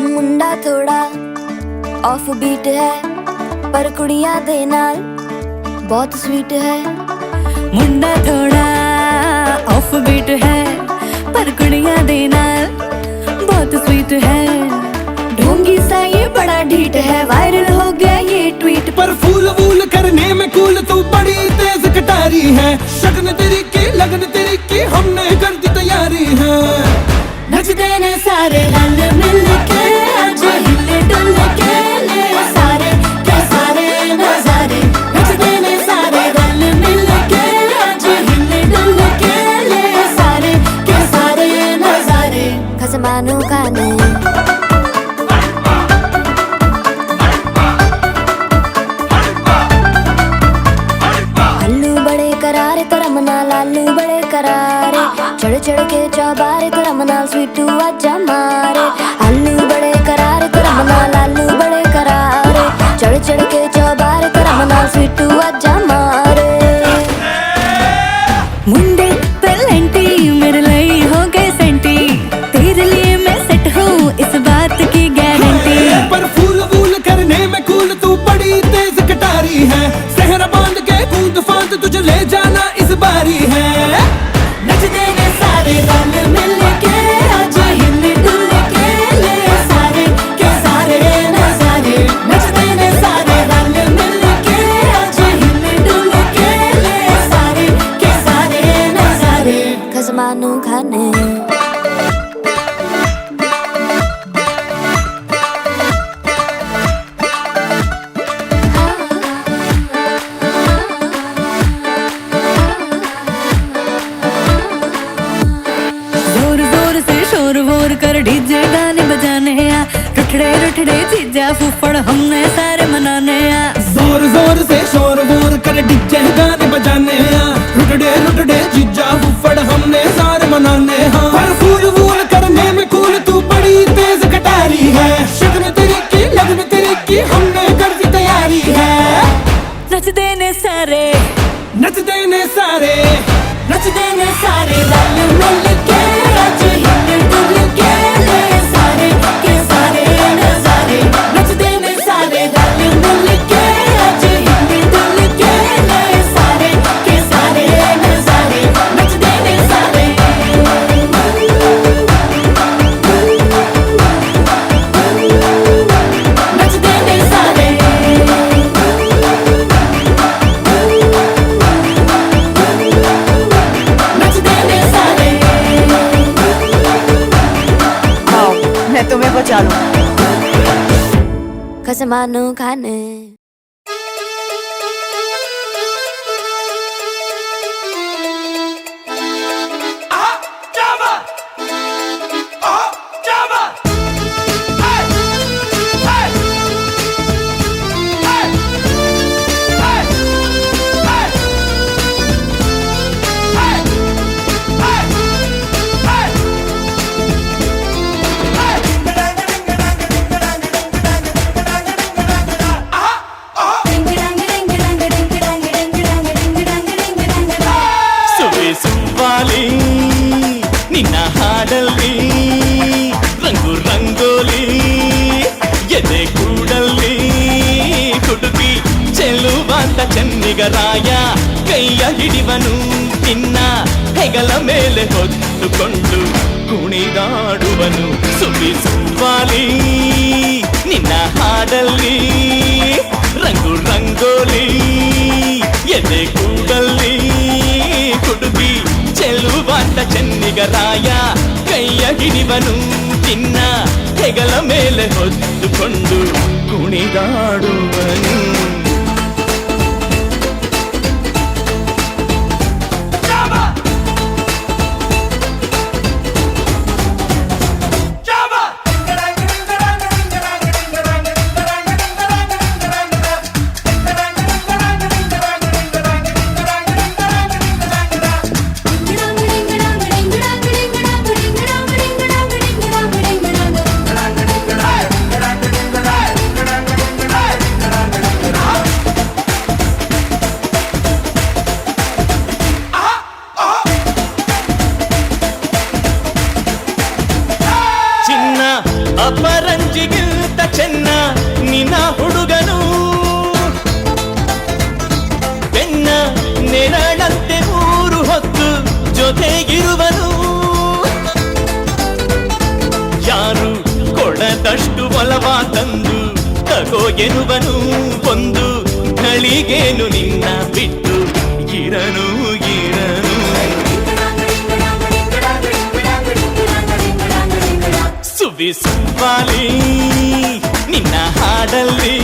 मुंडा थोड़ा off beat है पर कुड़ियां दे नाल बहुत स्वीट है। मुंडा थोड़ा ऑफ बीट है पर कुड़ियां दे नाल बहुत स्वीट है। ढोंगी सा ये बड़ा ढीठ है, वायरल हो गया ये ट्वीट। पर फूल वूल करने में कूल तू बड़ी तेज कटारी है। शगन तेरी की लगन तेरी की हमने कर दी तैयारी है। नचते ने सारे रल मिल के आज हिले डुल के ले सारे के सारे नजारे। नचते ने सारे रल मिल के आज हिले डुल के ले सारे के सारे नजारे। खसमानू खाने लालू बड़े करारे, चढ़ चढ़ के चौबारे तो रमना स्वीटू आजा मारे। आलू बड़े करारे तो रमना लालू बड़े करारे, चढ़ चढ़ के चौबारे तो रमना स्वीटू आजा मारे। मुंडे पेलेंटी मेरे लिए हो गए सेंटी, तेरे लिए मैं सेट हूँ इस बात की गारंटी। पर फूल वूल करने में कूल तू बड़ी तेज कटारी है। सहरा बांध के कूद फांद तुझे ले जाना इस बारी है। नचते ने सारे रल मिल के आज हिल डुल के ले सारे के सारे नजारे। नचते ने सारे रल मिल के आज हिल डुल के ले सारे के सारे नजारे। खसमानू खाने कर डीजे गाने बजाने आ, रुठड़े रुठड़े चीजा फूफड़ हमने सारे मनाने आ। जोर जोर से शोर वोर कर डीजे गाने बजाने आ, रुठड़े रुठड़े चीजा फूफड़ हमने सारे मनाने हैं। पर फूल वूल करने में कूल तू बड़ी तेज कटारी है। शगन तेरी की लगन तेरी की हमने कर दी तैयारी है। नचते ने सारे नचते ने सारे नचते ने सारे रल मिल के आज हिल डुल के ले सारे के सारे नजारे। नचते ने सारे रल मिल के आज हिल डुल के ले सारे के सारे नजारे। नचते ने सारे नचते ने सारे मैं तुम्हें बचा लूं। खसमानू खाने ನಿನ್ನ ಹಾಡಲ್ಲಿ ರಂಗು ರಂಗೋಲಿ ಎದೆ ಕೂಡಲ್ಲಿ ಕುಟುಕಿ ಚೆಲ್ಲುವಂತ ಚೆನ್ನಿಗರಾಯ ಕೈಯ ಹಿಡಿವನು ನಿನ್ನ ಹೆಗಲ ಮೇಲೆ ಹೊತ್ತುಕೊಂಡು ಕುಣಿದಾಡುವನು ಸುಳಿ ಸುವಾಲಿ ನಿನ್ನ ಹಾಡಲ್ಲಿ ರಂಗು ರಂಗೋಲಿ ಎದೆ ಕೂಡಲ್ಲಿ ಕುಟುಕಿ ಚೆಲ್ಲುವಂತ ಚೆನ್ನಿಗರಾಯ ಕೈಯ ಹಿಡಿವನು ನಿನ್ನ ಹೆಗಲ ಮೇಲೆ ಹೊತ್ತುಕೊಂಡು ಕುಣಿದಾಡುವನು ಯಾಕೋ ಎನ್ನುವನು ಒಂದು ಘಳಿಗೇನು ನಿನ್ನ ಬಿಟ್ಟು ಇರನು ಇರನು. ಸುವಿ ಸುವ್ವಾಲಿ ನಿನ್ನ ಹಾಡಲ್ಲಿ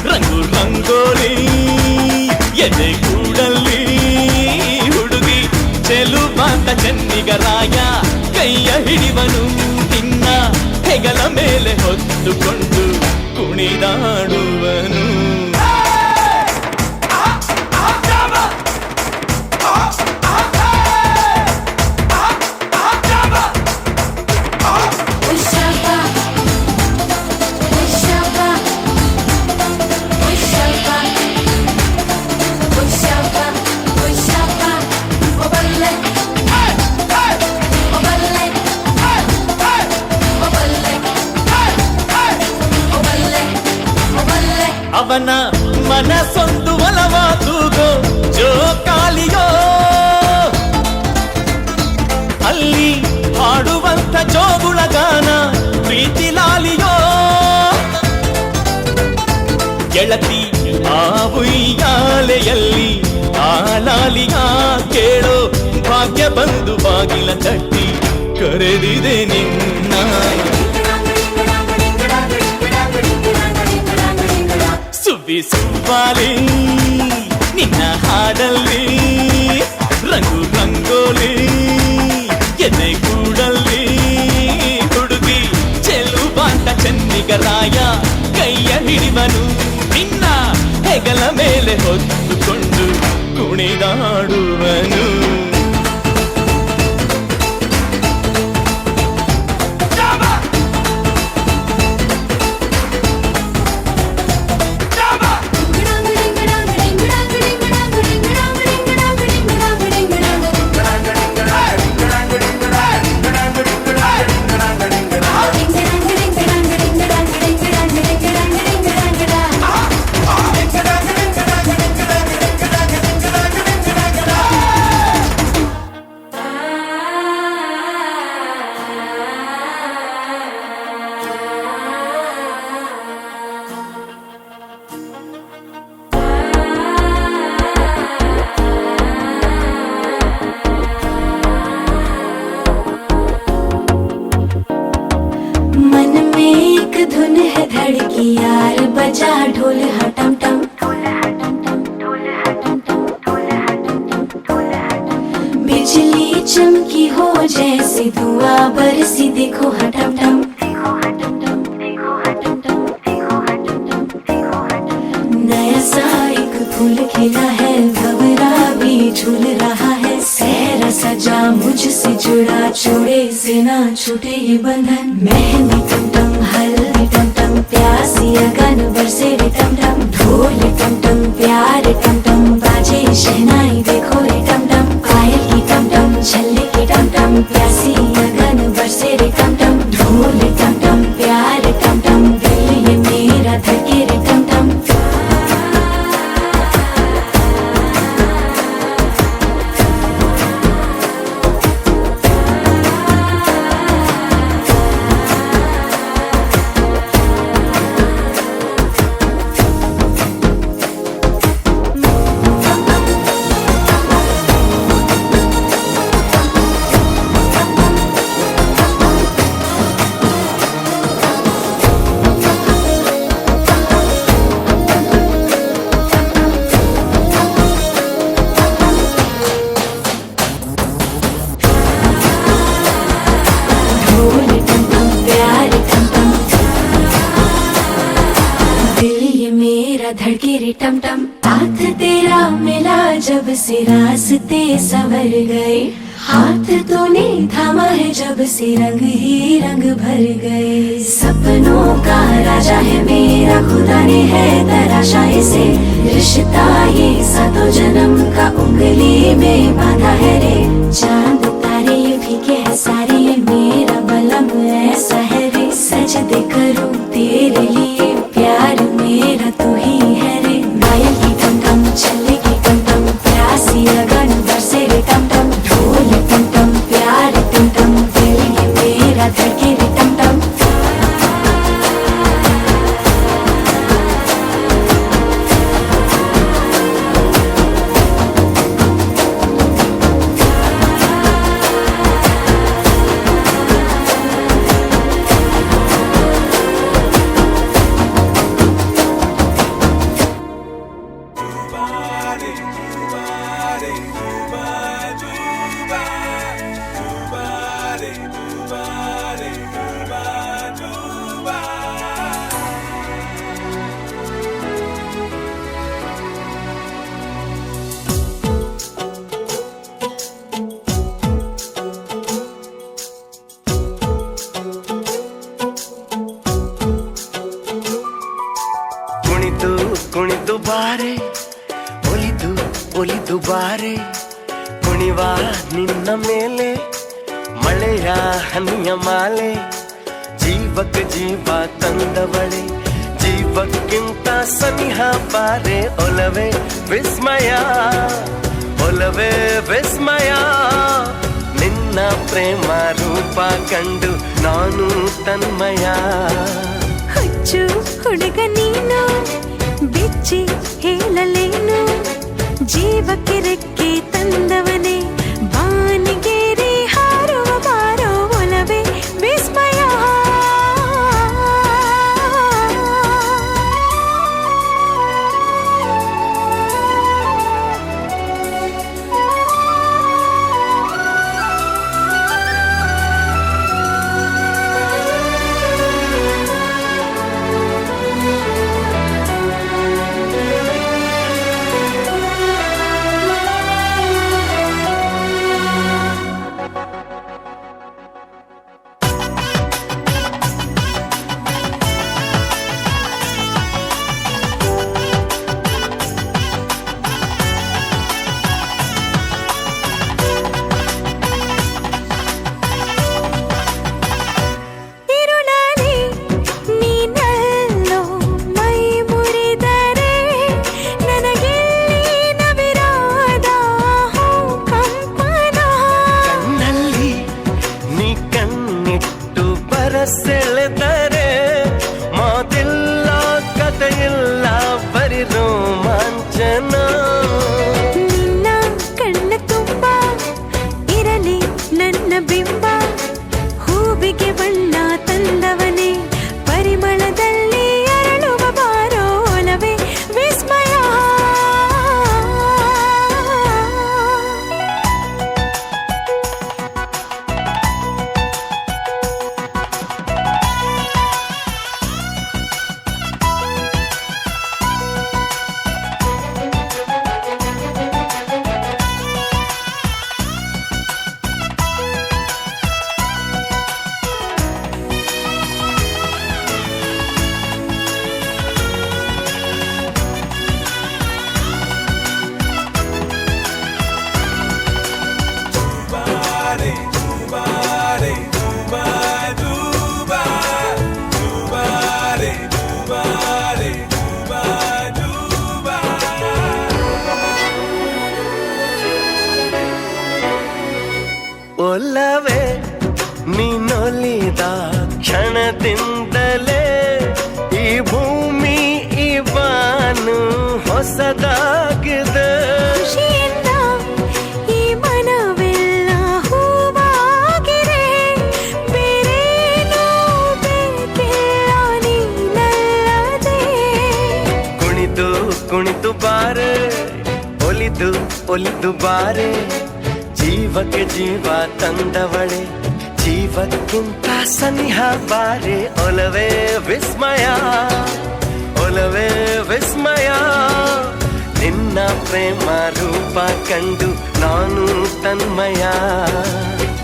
ರಂಗು ರಂಗೋಲಿ ಎದೆ ಗೂಡಲ್ಲಿ ಹುಡುಗಿ ಚೆಲುವಾಂತ ಚೆನ್ನಿಗರಾಯ ಕೈಯ ಹಿಡಿವನು ನಿನ್ನ ಹೆಗಲ ಮೇಲೆ ಹೊತ್ತುಕೊಂಡು ಕುಣಿದಾಡುವನು. ಅವನ ಮನಸ್ಸೊಂದು ಒಲವಾದುಗೋ ಜೋಕಾಲಿಯೋ ಅಲ್ಲಿ ಹಾಡುವಂತ ಜೋಗುಳಗಾನ ಪ್ರೀತಿ ಲಾಲಿಯೋ. ಗೆಳತಿ ಆ ಉಯ್ಯಾಲೆಯಲ್ಲಿ ಆ ಲಾಲಿಯ ಕೇಳೋ ಭಾಗ್ಯ ಬಂದು ಬಾಗಿಲ ತಟ್ಟಿ ಕರೆದಿದೆ ನಿನ್ನ. ಸುವಿ ಸುವ್ವಾಲಿ ನಿನ್ನ ಹಾಡಲ್ಲಿ ರಂಗು ರಂಗೋಲಿ ಎದೆ ಗೂಡಲ್ಲಿ ಹುಡುಗಿ ಚೆಲುವಾಂತ ಚೆನ್ನಿಗರಾಯ ಕೈಯ ಹಿಡಿವನು ನಿನ್ನ ಹೆಗಲ ಮೇಲೆ ಹೊತ್ತುಕೊಂಡು ಕುಣಿದಾಡುವನು. धुन है धड़की यार बजा ढोल हटम टम. बिजली चमकी हो जैसे धुआं बरसी देखो हटम टम. नया सा एक फूल खिला है भंवरा भी झूल रहा है. सहरा सजा मुझसे जुड़ा छोड़े से ना छूटे ये बंधन. मेहंदी टम टम हल्दी टम टम प्यासी अगन बरसे रे टम टम. ढोल टम टम प्यार टम टम बाजे शहनाई देखो रे टम टम. पायल की टम टम छल्ले की टम टम प्यासी अगन बरसे रे टम टम. ढोल टम टम प्यार टम टम दिल ये मेरा धड़के रे टम टम. धड़के रे टम टम. हाथ तेरा मिला जब से रास्ते संवर गए. हाथ तूने थामा है जब से रंग ही रंग भर गए. सपनों का राजा है मेरा खुदा ने है तराशा इसे. रिश्ता ये सातों जन्म का उंगली में बांधा है रे. चांद तारे ये फीके है सारे ये मेरा बलम ऐसा है रे. सजदे करूं तेरे लिए प्यार मेरा तू ही है रे. माया की टम टम छल्ले की टम टम प्यासी अगन बरसे रे टम टम. ढोल टम टम प्यार टम टम दिल ये मेरा धड़के रे टम टम. ಒಲಿದು ಬಾರೆ ಕುಣಿವ ನಿನ್ನ ಮೇಲೆ ಮಳೆಯ ಹನಿಯ ಮಾಲೆ ಜೀವಕ್ಕೆ ಜೀವ ತಂದವಳೆ ಜೀವಕ್ಕಿಂತ ಸನಿಹ ಬಾರೆ ಒಲವೇ ವಿಸ್ಮಯ ಒಲವೇ ವಿಸ್ಮಯ ನಿನ್ನ ಪ್ರೇಮ ರೂಪ ಕಂಡು ನಾನು ತನ್ಮಯ ಹುಚ್ಚು ಹುಡುಗ ನೀನು ಬಿಚ್ಚಿ ಹೇಳಲೇನು ಜೀವಕ್ಕೆ ರೆಕ್ಕೆ ತಂದವನೇ ಬಾನಿಗೇರಿ ಹಾರುವ ಬಾರೋ ಒಲವೇ ವಿಸ್ಮಯ ಸೆಳೆದರೆ ಮಾತಿಲ್ಲ ಕಥೆಯಿಲ್ಲ ಬರಿ ರೋಮಾಂಚನ ನಿನ್ನ ಕಣ್ಣ ತುಂಬ ಇರಲಿ ನನ್ನ ಬಿಂಬ ಹೂವಿಗೆ ಬಣ್ಣ ತಂದವನೇ ಪರಿಮಳದಲ್ಲಿ ಅರಳುವ ಬಾರೋ ಒಲವೇ ವಿಸ್ಮಯ ಒಲವೇ ನೀನೊಲಿದ ಕ್ಷಣದಿಂದಲೇ ಈ ಭೂಮಿ ಈ ಬಾನು ಹೊಸದಾಗಿದೆ ಖುಷಿಯಿಂದ ಈ ಮನವೆಲ್ಲ ಹೂವಾಗಿದೆ ಬೇರೇನೂ ಬೇಕಿಲ್ಲ ನೀನಲ್ಲದೆ ಕುಣಿದು ಕುಣಿದು ಬಾರೆ ಒಲಿದು ಒಲಿದು ಬಾರೆ ಜೀವಕ್ಕೆ ಜೀವ ತಂದವಳೆ ಜೀವಕ್ಕಿಂತ ಸನಿಹ ಬಾರೆ ಒಲವೇ ವಿಸ್ಮಯ ಒಲವೇ ವಿಸ್ಮಯ ನಿನ್ನ ಪ್ರೇಮ ರೂಪ ಕಂಡು ನಾನು ತನ್ಮಯ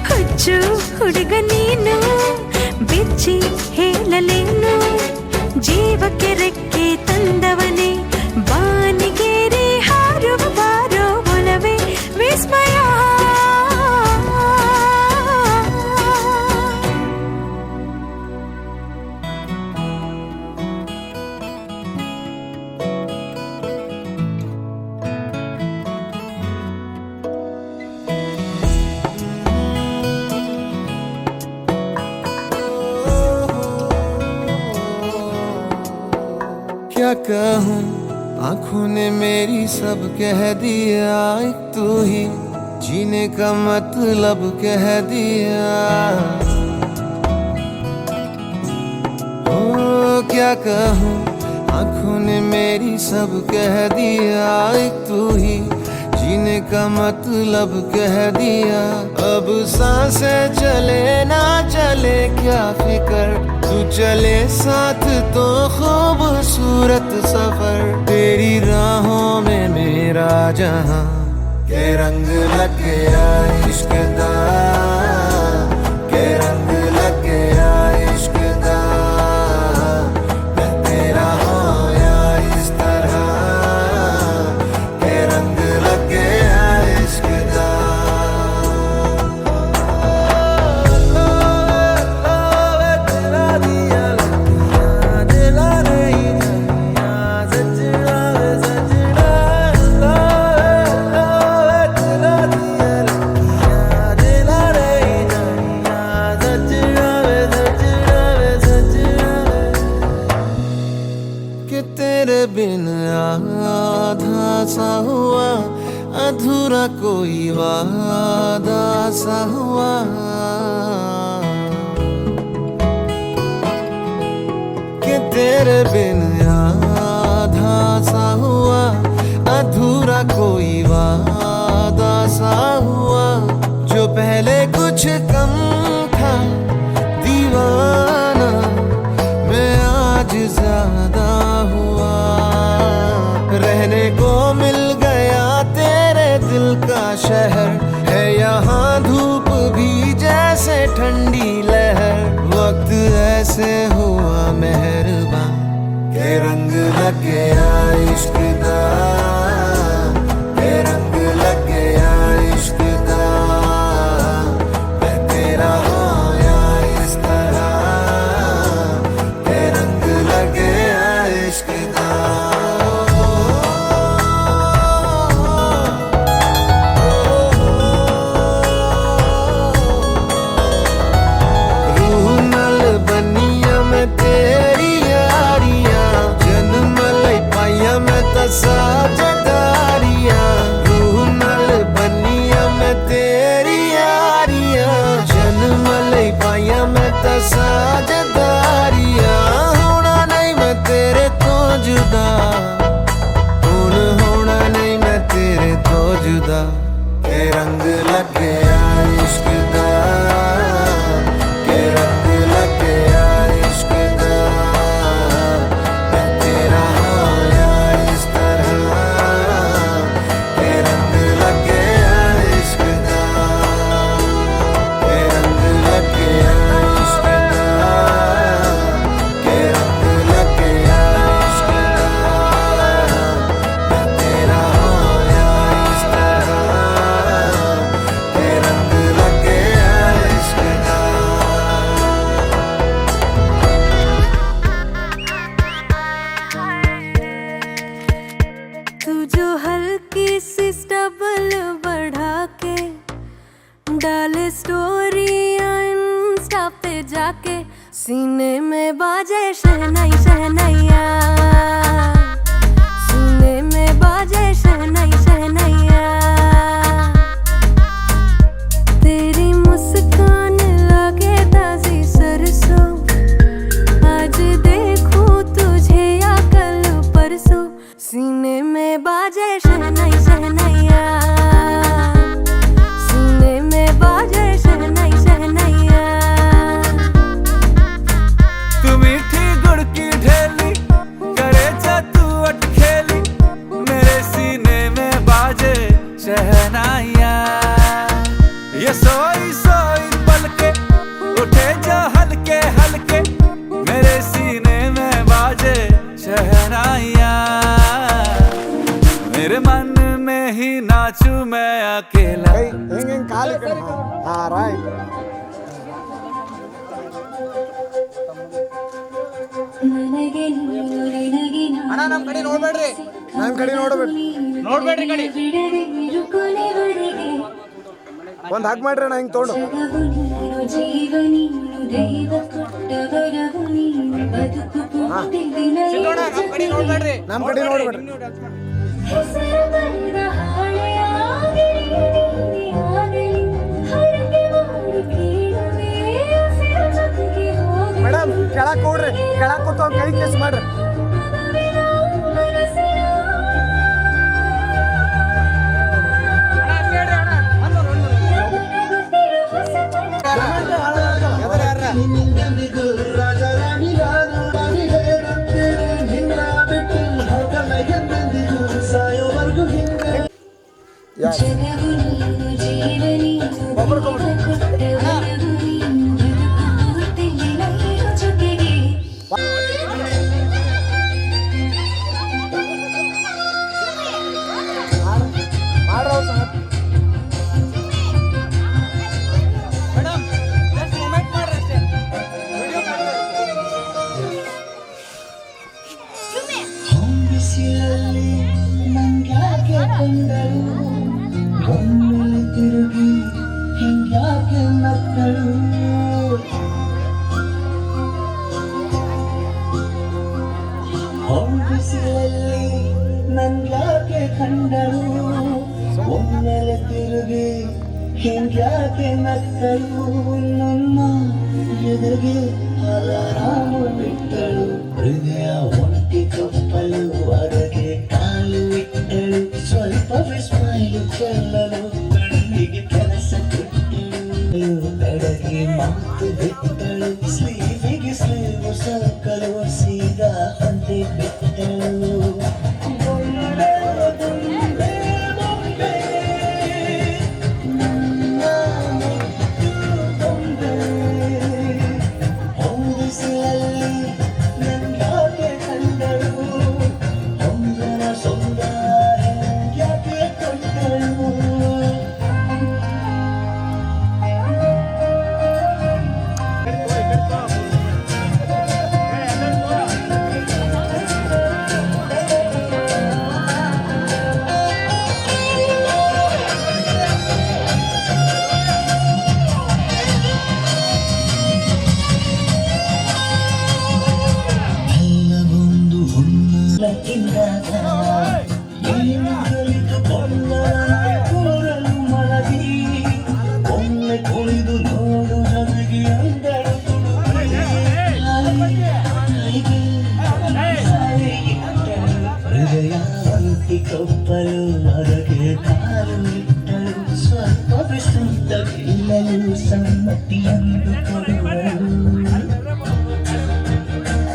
ಹುಚ್ಚು ಹುಡುಗ ನೀನು ಬಿಚ್ಚಿ ಹೇಳಲೇನು ಜೀವಕ್ಕೆ ರೆಕ್ಕೆ ತಂದವನೇ ಬಾನಿಗೇರಿ ಹಾರುವ ಬಾರೋ ಒಲವೇ ವಿಸ್ಮಯ क्या कहूँ आंखों ने मेरी सब कह दिया एक तू ही जीने का मतलब कह दिया ओ क्या कहूँ आंखों ने मेरी सब कह दिया एक तू ही जीने का मतलब कह दिया अब सांसें चले ना चले क्या फिकर तू चले साथ तो खूबसूरत सफर तेरी राहों में मेरा जहां के रंग लग गया इश्क दा के रंग लग गया इश्क दा मैं तेरा होया इस तरह के रंग लग अधूरा कोई वादा सा हुआ कि तेरे बिन आधा सा हुआ, अधूरा कोई वादा सा हुआ। जो पहले कुछ कम था दीवाना, मैं आज ज्यादा हुआ। रहने को मिल गया तेरे दिल का शहर, है यहाँ धूप भी जैसे ठंडी लहर। वक्त ऐसे हुआ मेहरबान के रंग लग गया इश्क दा, के रंग लग गया इश्क दा। मैं तेरा होया इस तरह, के रंग लग गया इश्क दा। रूह नल बनिया मैं तेरी यारियां, जन्म लई पाइया मैं साझेदारियां। रूह नल बनिया मैं तेरी यारियां, जन्म लई पाइया मैं साझेदारियां। होना नहीं मैं तेरे तो जुदा, हुण होना नहीं मैं तेरे तो जुदा। के रंग लग गया इश्क दा, के रंग लग गया इश्क दा। मैं तेरा होया इस तरह, के रंग लग गया इश्क दा, के रंग लग गया इश्क दा, के रंग लग गया इश्क दा। मैं तेरा होया इस तरह, के रंग लग गया इश्क दा। तू जो हल्की सी स्टबल बढ़ा के डाले स्टोरियां इंस्टा पे जाके, सीने में बाजे शहनाई शहनाइया, सीने में बाजे शहनाई शहनाइया। तेरी मुस्कान लगे ताजी सरसों, आज देखूं तुझे या कल परसों। सीने में बाजे शहनाई शहनाइया, सीने में बाजे शहनाई शहनाइया। तू मीठी गुड़ की ढेली करे जा तू अटखेली, मेरे सीने में बाजे शहनाइया। ये सोई सोई पलके उठे जा हल्के हल्के, मेरे सीने में बाजे शहनाइया। मेरे मन में ही नाचू मैं अकेला। ಅಣ್ಣ ನಮ್ ಕಡೆ ನೋಡ್ಬೇಡ್ರಿ, ನಮ್ ಕಡೆ ನೋಡ್ಬೇಡ್ರಿ, ನೋಡ್ಬೇಡ್ರಿ ಕಡೆ ಒಂದ್ ಹಾಕ್ ಮಾಡ್ರಿ ಅಣ್ಣ ಹಿಂಗ್ ತೊಗೊಂಡು. ನಮ್ ಕಡೆ ನೋಡ್ಬೇಡ್ರಿ. ಮೇಡಮ್ ಕೆಳಕ್ ಕೊಡ್ರಿ, ಕೆಳಕ್ ಕೂತು ಅವ್ನ ಕೈ ಕೇಸ್ ಮಾಡ್ರಿ. ಬಿಸಿಲಲ್ಲಿ ನನ್ಯಾಕೆ ಕಂಡಳು ಮೇಲೆ ತಿರುಗಿ ಹಿಂಗ್ಯಾಕೆ ನಕ್ಕಳು ನನ್ನ ಎದುರಿಗೆ ಅಲಾರಾಮ ಬಿಟ್ಟಳು ಹೃದಯ ಒಂಟಿ ಕಪ್ಪಲು ಹೊರಗೆ ಕಾಲು ಇಟ್ಟಳು ಸ್ವಲ್ಪ ಸ್ಮೈಲು ಚೆಲ್ಲಲು ಕಣ್ಣಿಗೆ ಕೆಲಸ ಕೊಟ್ಟಳು ಬೆಳಗ್ಗೆ ಮಾತು ಬಿಟ್ಟಳು ಸ್ಲೀವಿಗೆ ಸ್ಲೀವು ಸಕ್ಕಲು ಸೀದಾ ಹೊಂದಿ ಬಿಟ್ಟಳು ಕಪ್ಪಲು ಹೊರಗೆ ಕಾಲು ಇಟ್ಟಳು ಸ್ವಲ್ಪ ಬಿಸುತ್ತ ಗೆಲ್ಲಲು ಸಮ್ಮತಿಯನ್ನು ಕೊಡುವಳು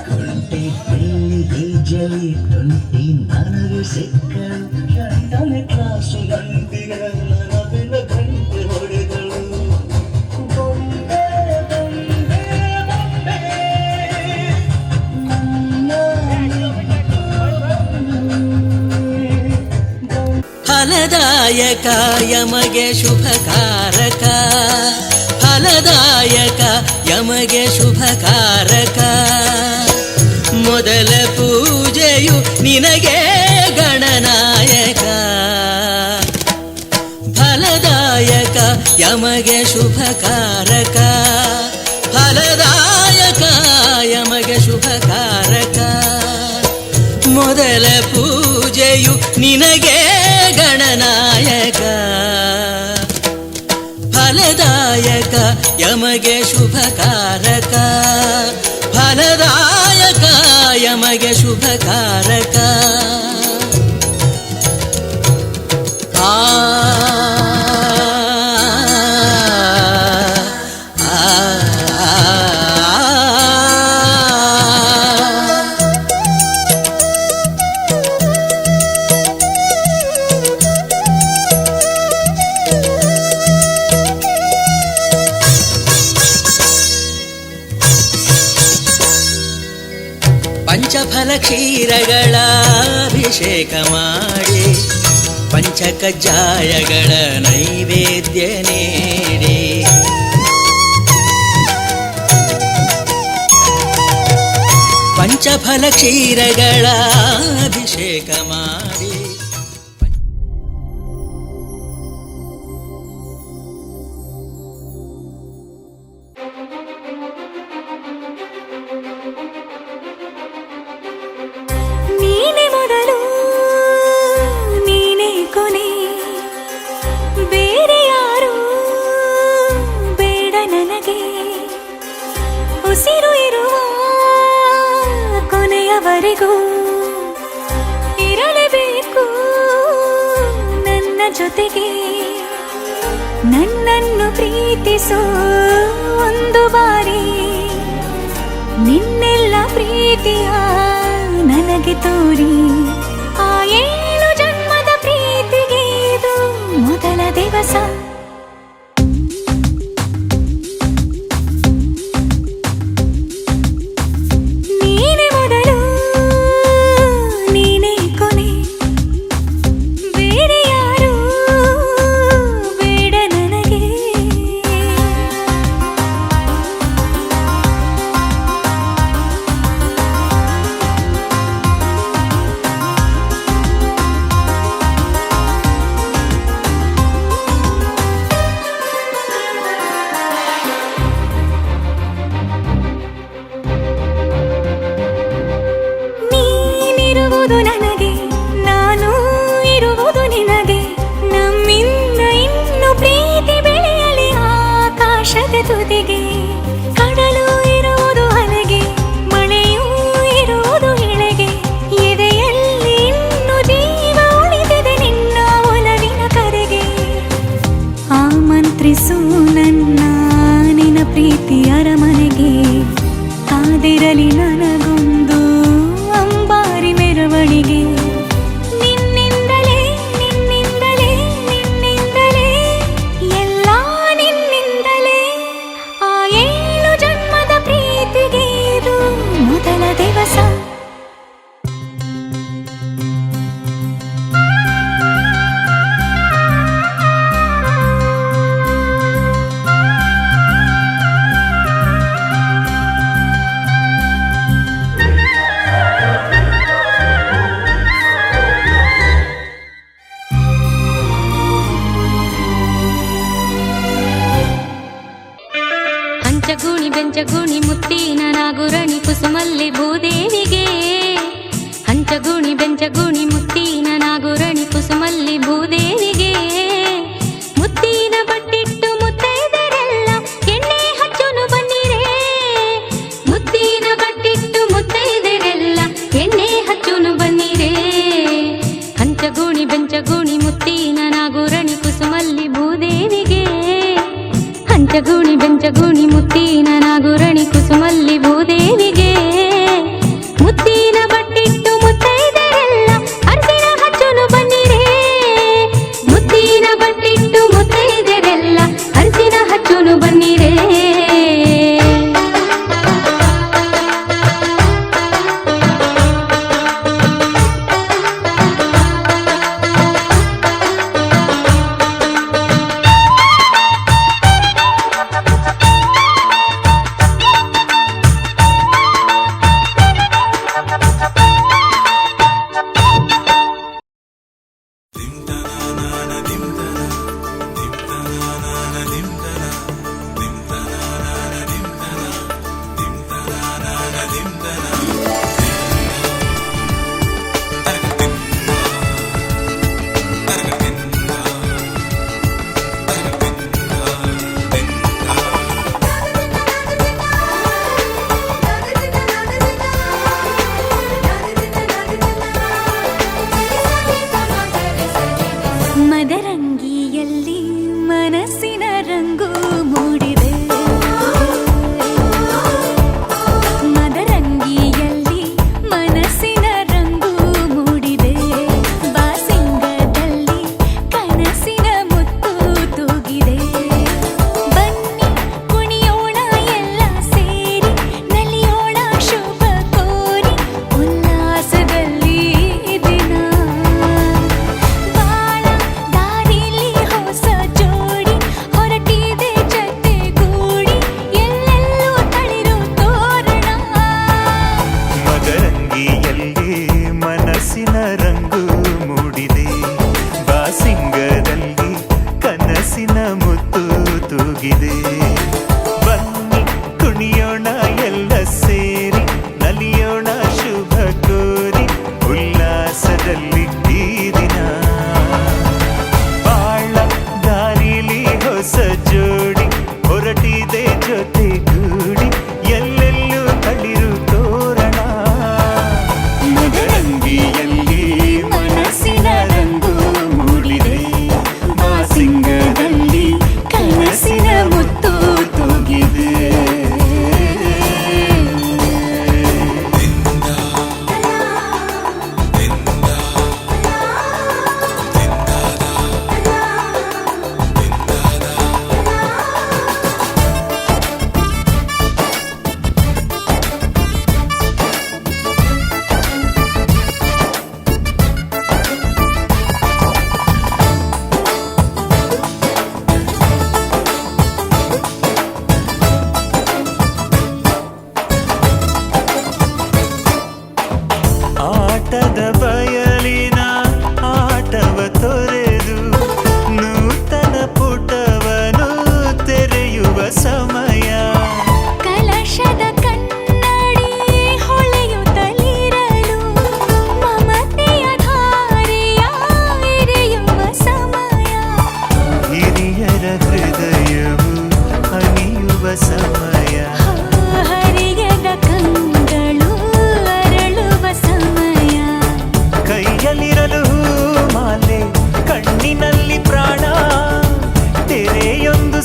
ಕುಂಟಿ ಬೆಳ್ಳಿ ಈಜಲಿ ಕುಂಟಿ ನನಗೆ ಸಿಕ್ಕಳು ಗಂಡನ ಕ್ಲಾಸು ಗಂಟಿಗೆ ನನವಿನ ಗಂಟೆ ಹೊಡೆದಳು ಬೊಂಬೆ ಬೊಂಬೆ ಬೊಂಬೆ ಫಲದಾಯಕ ಯಮಗೆ ಶುಭಕಾರಕ ಫಲದಾಯಕ ಯಮಗೆ ಶುಭಕಾರಕ ಮೊದಲ ಪೂಜೆಯು ನಿನಗೆ ಗಣನಾಯಕ ಫಲದಾಯಕ ಯಮಗೆ ಶುಭಕಾರಕ ಫಲದಾಯಕ ಯಮಗೆ ಶುಭಕಾರಕ ಮೊದಲ ಪೂಜೆಯು ನಿನಗೆ ಗಣನಾಯಕ ಫಲದಾಯಕ ಯಮಗೆ ಶುಭಕಾರಕ ಫಲದಾಯಕ ಯಮಗೆ ಶುಭಕಾರಕ ಆ ಪಂಚಫಲ ಕ್ಷೀರಗಳ ಅಭಿಷೇಕ ಮಾಡಿ ಪಂಚಕಜ್ಜಾಯಗಳ ನೈವೇದ್ಯ ನೀಡಿ ಪಂಚಫಲ ಕ್ಷೀರಗಳ ಅಭಿಷೇಕ ಮಾಡಿ ನೀನೆ ಮೊದಲು ನೀನೆ ಕೊನೆ ಬೇರೆ ಯಾರು ಬೇಡ ನನಗೆ ಉಸಿರು ಇರುವ ಕೊನೆಯವರೆಗೂ ಇರಲೇಬೇಕು ನನ್ನ ಜೊತೆಗೆ ನನ್ನನ್ನು ಪ್ರೀತಿಸೋ ಒಂದು ಬಾರಿ ನಿನ್ನೆಲ್ಲ ಪ್ರೀತಿಯ ನನಗೆ ತೋರಿ ಆ 7 ಜನ್ಮದ ಪ್ರೀತಿಗೆ ಇದು ಮೊದಲ ದಿವಸ ನೀನೆ ಮೊದಲು ನೀನೆ ಕೊನೆ ಬೇರೆ ಯಾರು ಬೇಡ ನನಗೆ ನಿಯಂತ್ರಿಸು ನನ್ನ ನಿನ್ನ ಪ್ರೀತಿ ಅರಮನೆಗೆ ಕಾದಿರಲಿ ನನಗೊಂದು ಅಂಬಾರಿ ಮೆರವಣಿಗೆ ನಿನ್ನಿಂದಲೇ ನಿನ್ನಿಂದಲೇ ನಿನ್ನಿಂದಲೇ ಎಲ್ಲ ನಿನ್ನಿಂದಲೇ ಆ 7 ಜನ್ಮದ ಪ್ರೀತಿಗೆ ಇದು ಮೊದಲ ದಿವಸ ಹಂಚಗುಣಿ ಬೆಂಚಗುಣಿ ಮುತ್ತಿನ ನಾಗುರಣಿ ಕುಸುಮಲ್ಲಿ ಭೂದೇವಿಗೆ ಹಂಚಗುಣಿ ಬೆಂಚಗುಣಿ ಮುತ್ತಿನ ನಾಗುರಣಿ ಕುಸುಮಲ್ಲಿ ಭೂದೇವಿಗೆ ಮುತ್ತಿನ ಬಟ್ಟಿಟ್ಟು ಮುತ್ತೈದೆರೆಲ್ಲ ಎಣ್ಣೆ ಹಚ್ಚುನು ಬನ್ನಿರೇ ಮುತ್ತಿನ ಬಟ್ಟಿಟ್ಟು ಮುತ್ತೈದೆರೆಲ್ಲ ಎಣ್ಣೆ ಹಚ್ಚುನು ಬನ್ನಿರೇ ಹಂಚಗುಣಿ ಬೆಂಚಗುಣಿ ಮುತ್ತಿನ ನಾಗುರಣಿ ಕುಸುಮಲ್ಲಿ ಭೂದೇವಿಗೆ ಹಂಚಗುಣಿ ಬೆಂಚಗುಣಿ ಮುತ್ತಿನ ನಾಗುರಣಿ ಕುಸುಮಲ್ಲಿ ಭೂದೇವಿಗೆ ಮುತ್ತಿನ ಬಟ್ಟಿಟ್ಟು ಮುತ್ತೈದೆರೆಲ್ಲ ಅರ್ಸಿನ ಹಚ್ಚುನು ಬನ್ನಿರೇ ಮುತ್ತಿನ ಬಟ್ಟಿಟ್ಟು ಮುತ್ತೈದೆರೆಲ್ಲ ಅರ್ಸಿನ ಹಚ್ಚುನು ಬನ್ನಿರೇ ಮದರಂಗಿಯಲ್ಲಿ ಮನಸ್ಸಿನ ರಂಗು ಮೂಡಿದೆ ಮದರಂಗಿಯಲ್ಲಿ ಮನಸ್ಸಿನ ರಂಗು ಮೂಡಿದೆ ಬಾಸಿಂಗದಲ್ಲಿ ಕನಸಿನ ಮುತ್ತು ತೂಗಿದೆ ಬನ್ನಿ ಕುಣಿಯೋಣ ಎಲ್ಲ ಸೇರಿ ನಲಿಯೋಣ ಶುಭ ಕೋರಿ ಉಲ್ಲಾಸದಲ್ಲಿ ದಿನ ಬಾಳ ದಾರಿಲಿ ಹೊಸ ಜೋಡಿ ಹೊರಟಿದೆ ಜೊತೆಗೂಡಿ ಎಲ್ಲೆಲ್ಲೂ ತಳಿರು ತೋರಣ ಮದರಂಗಿಯಲ್ಲಿ ಮನಸ್ಸಿನ ರಂಗು ಮೂಡಿದೆ ಬಾಸಿಂಗದಲ್ಲಿ ಕನಸಿನ ಮುತ್ತು ತೂಗಿದೆ ಬನ್ನಿ ಕುಣಿಯೋಣ ಎಲ್ಲ ಸೇರಿ ನಲಿಯೋಣ ಶುಭ ಕೋರಿ ಉಲ್ಲಾಸದಲ್ಲಿ ಈ ದಿನ ಬಾಳ ದಾರಿಲಿ ಹೊಸ ಜೋಡಿ ಹೊರಟಿದೆ ಜೊತೆಗೂಡಿ ಎಲ್ಲೆಲ್ಲೂ ತಳಿರು ತೋರಣ ಮದರಂಗಿಯಲ್ಲಿ ಮನಸ್ಸಿನ ರಂಗು ಮೂಡಿದೆ ಬಾಸಿಂಗದಲ್ಲಿ ಕನಸಿನ ಮುತ್ತು ತೂಗಿದೆ ಆಟದ ಬಯಲಿನ ಆಟವ ತೊರೆದು ನೂತನ ಪುಟವನು ತೆರೆಯುವ ಸಮಯ ಕಲಶದ ಕನ್ನಡಿ ಹೊಳೆಯುತ್ತಲಿರಲು ಮಮತೆಯ ಧಾರೆಯ ಎರೆಯುವ ಸಮಯ ಹಿರಿಯರ ಹೃದಯವು ಅನಿಯುವ ಸಮಯ ಹರಿಯದ ಕಂಗಳು ಅರಳುವ ಸಮಯ ಕೈಯಲ್ಲಿರಲು ಮಾಲೆ ಕಣ್ಣಿನಲ್ಲಿ ಪ್ರಾಣ ತೆರೆಯೊಂದು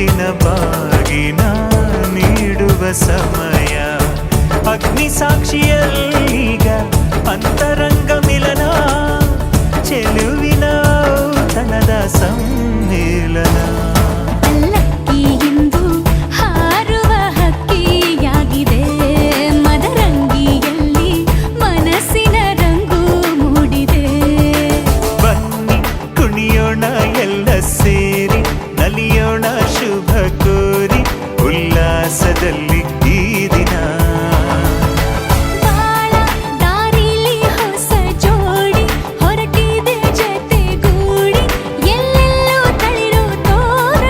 ಚೆಲುವಿನ ಬಾಗಿನ ನೀಡುವ ಸಮಯ ಅಗ್ನಿ ಸಾಕ್ಷಿಯಲ್ಲೀಗ ಅಂತರಂಗ ಮಿಲನ ಚೆಲುವಿನ ತನದ ಸಮ್ಮಿಲನ ಲಕ್ಕಿಯಿಂದು ಹಾರುವ ಹಕ್ಕಿಯಾಗಿದೆ ಮದರಂಗಿಯಲ್ಲಿ ಮನಸ್ಸಿನ ರಂಗು ಮೂಡಿದೆ ಬನ್ನಿ ಕುಣಿಯೋಣ ಎಲ್ಲ ಸೇರಿ ನಲಿಯೋಣ ಶುಭ ಕೋರಿ ಉಲ್ಲಾಸದಲ್ಲಿ ಈ ದಿನ ಬಾಳ ದಾರಿಲಿ ಹೊಸ ಜೋಡಿ ಹೊರಟಿದೆ ಜೊತೆಗೂಡಿ ಎಲ್ಲೆಲ್ಲೂ ತಳಿರು ತೋರಣ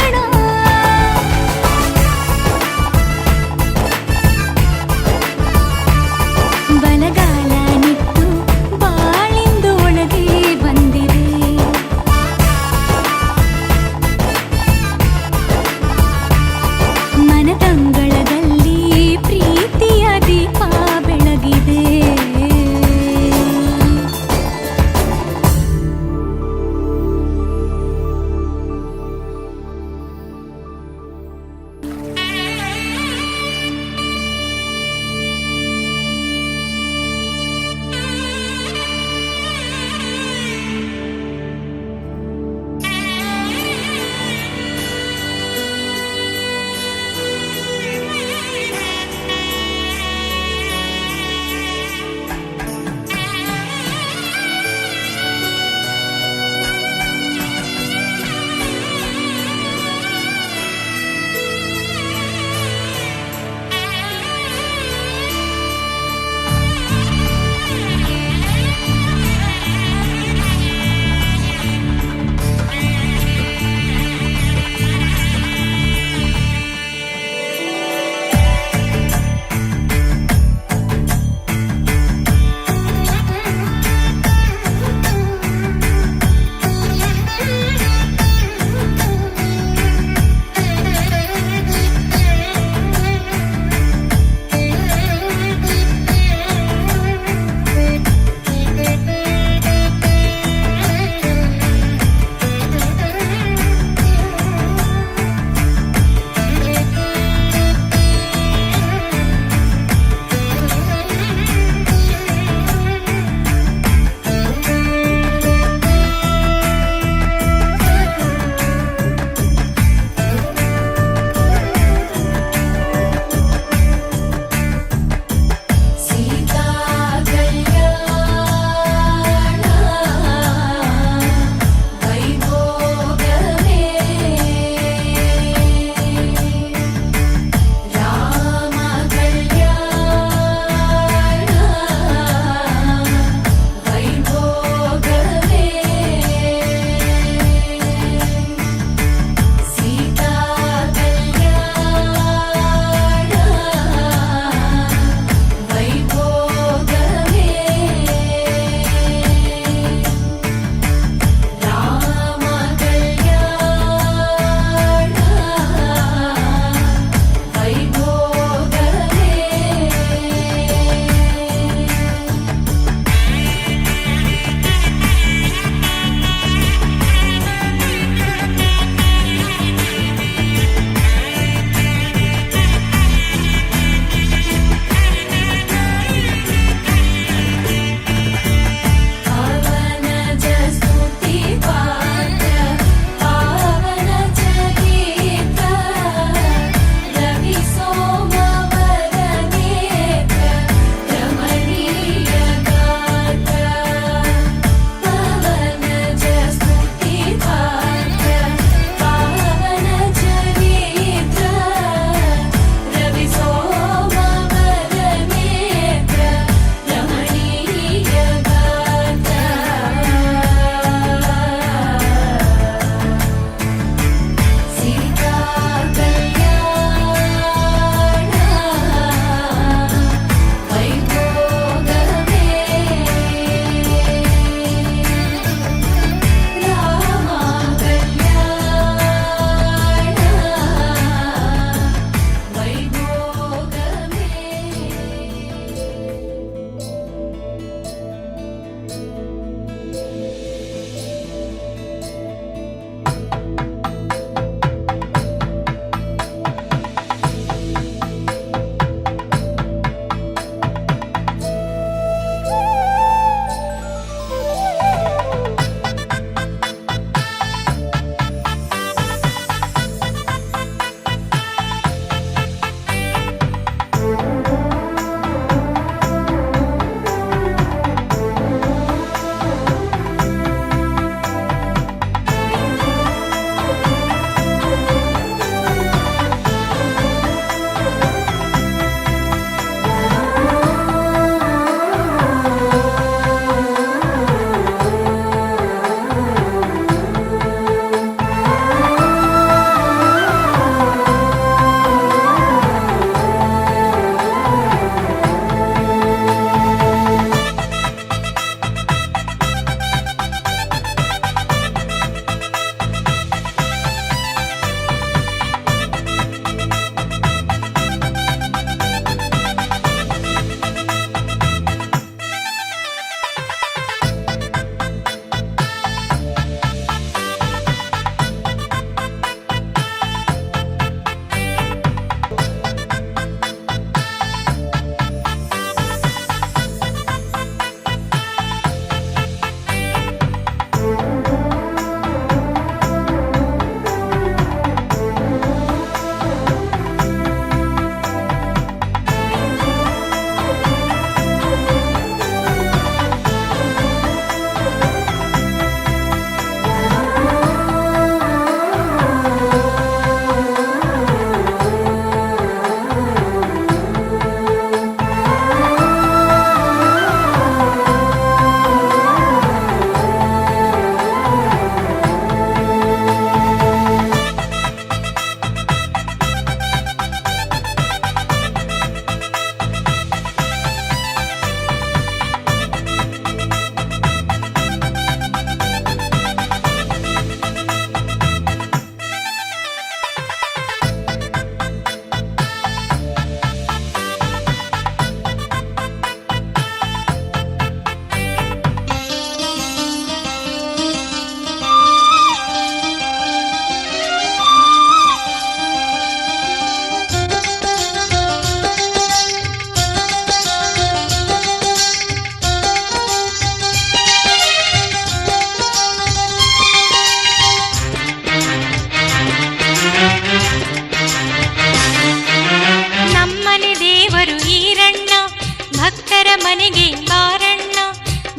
ಮನೆಗೆ ಬಾರಣ್ಣ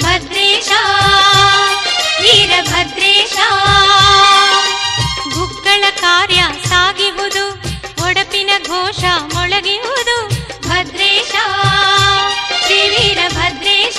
ಭದ್ರೇಶ ವೀರಭದ್ರೇಶ. ಗುಗ್ಗಳ ಕಾರ್ಯ ಸಾಗಿಹುದು, ಒಡಪಿನ ಘೋಷ ಮೊಳಗಿಹುದು ಭದ್ರೇಶ ಶ್ರೀ ವೀರಭದ್ರೇಶ.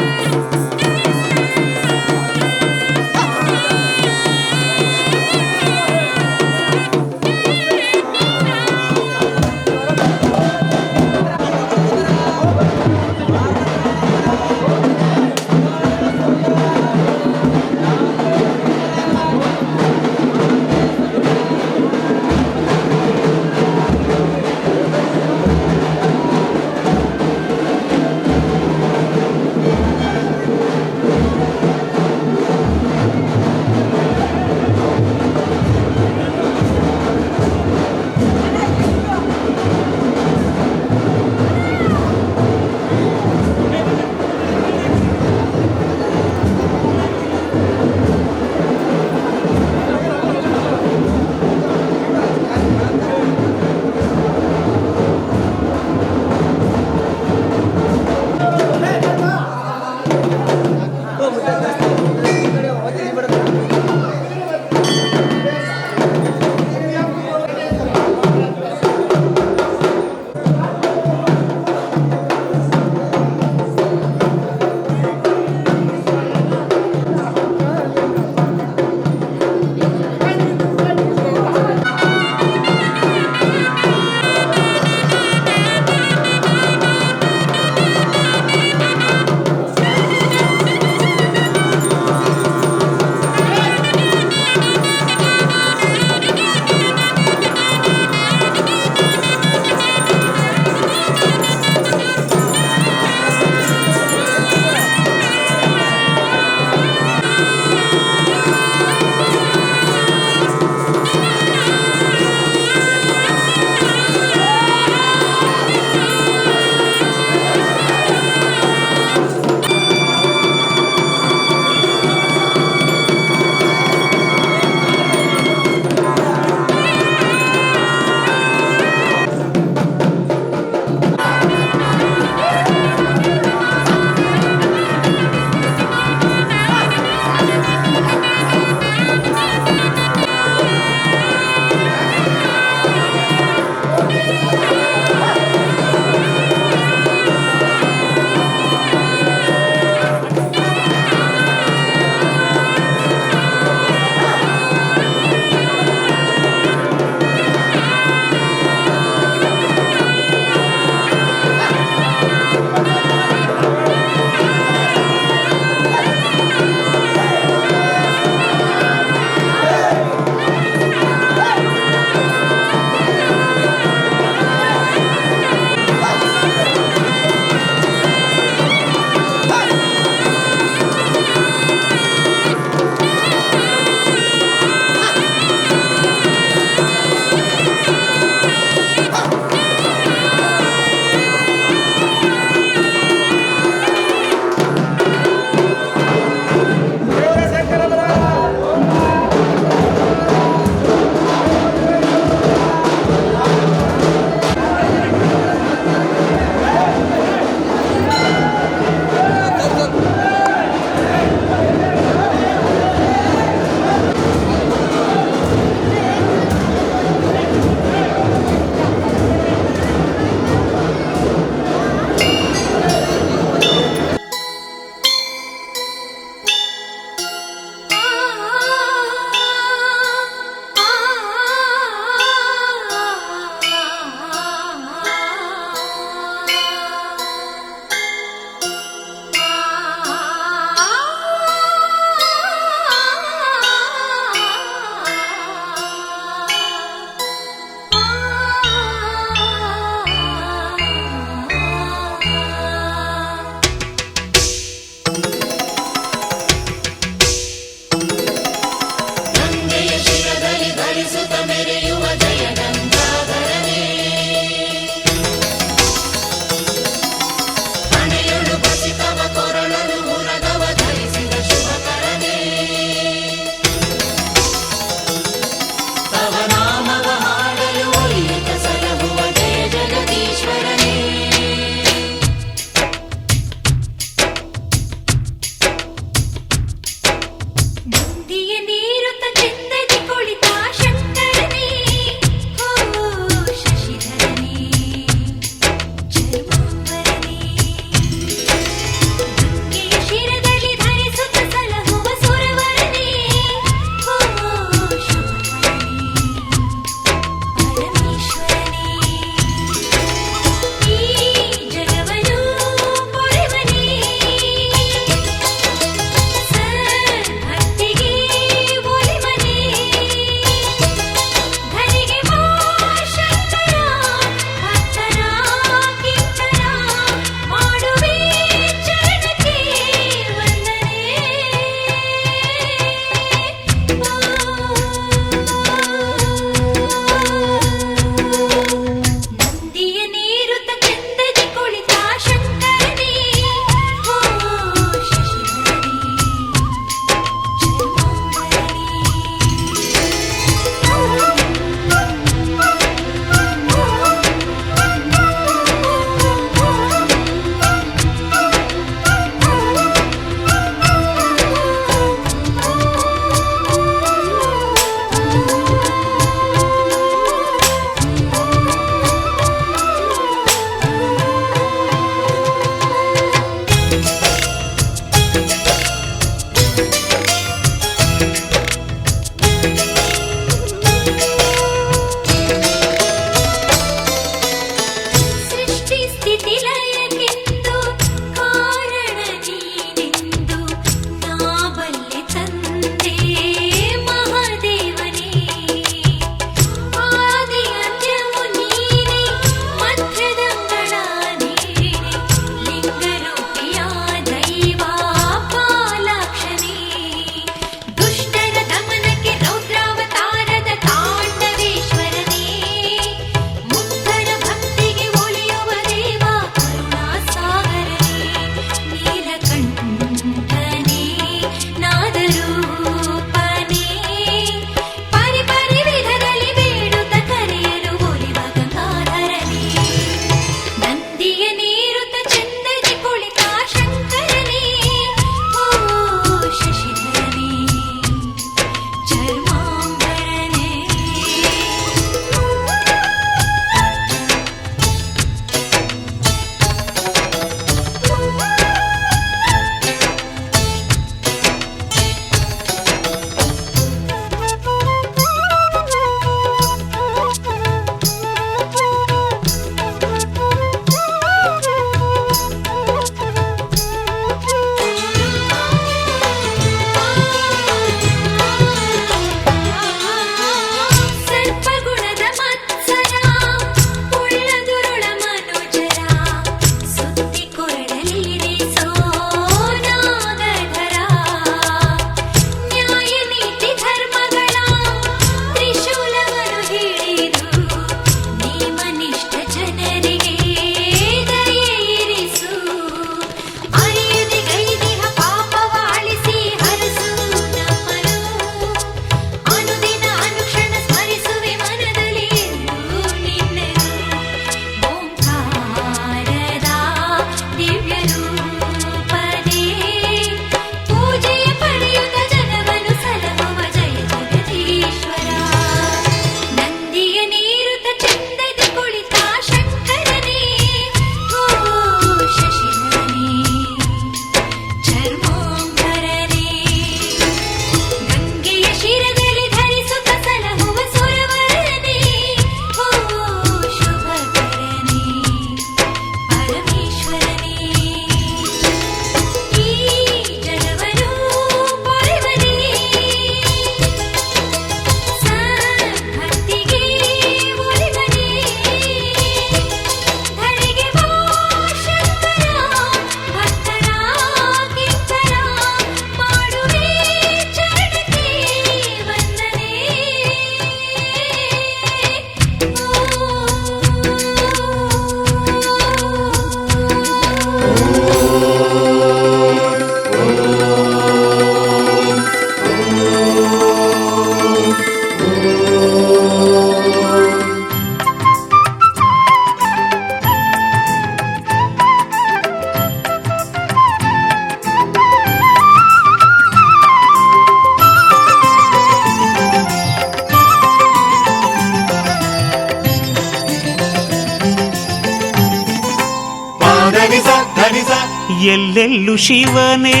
ಎಲ್ಲೆಲ್ಲೂ ಶಿವನೇ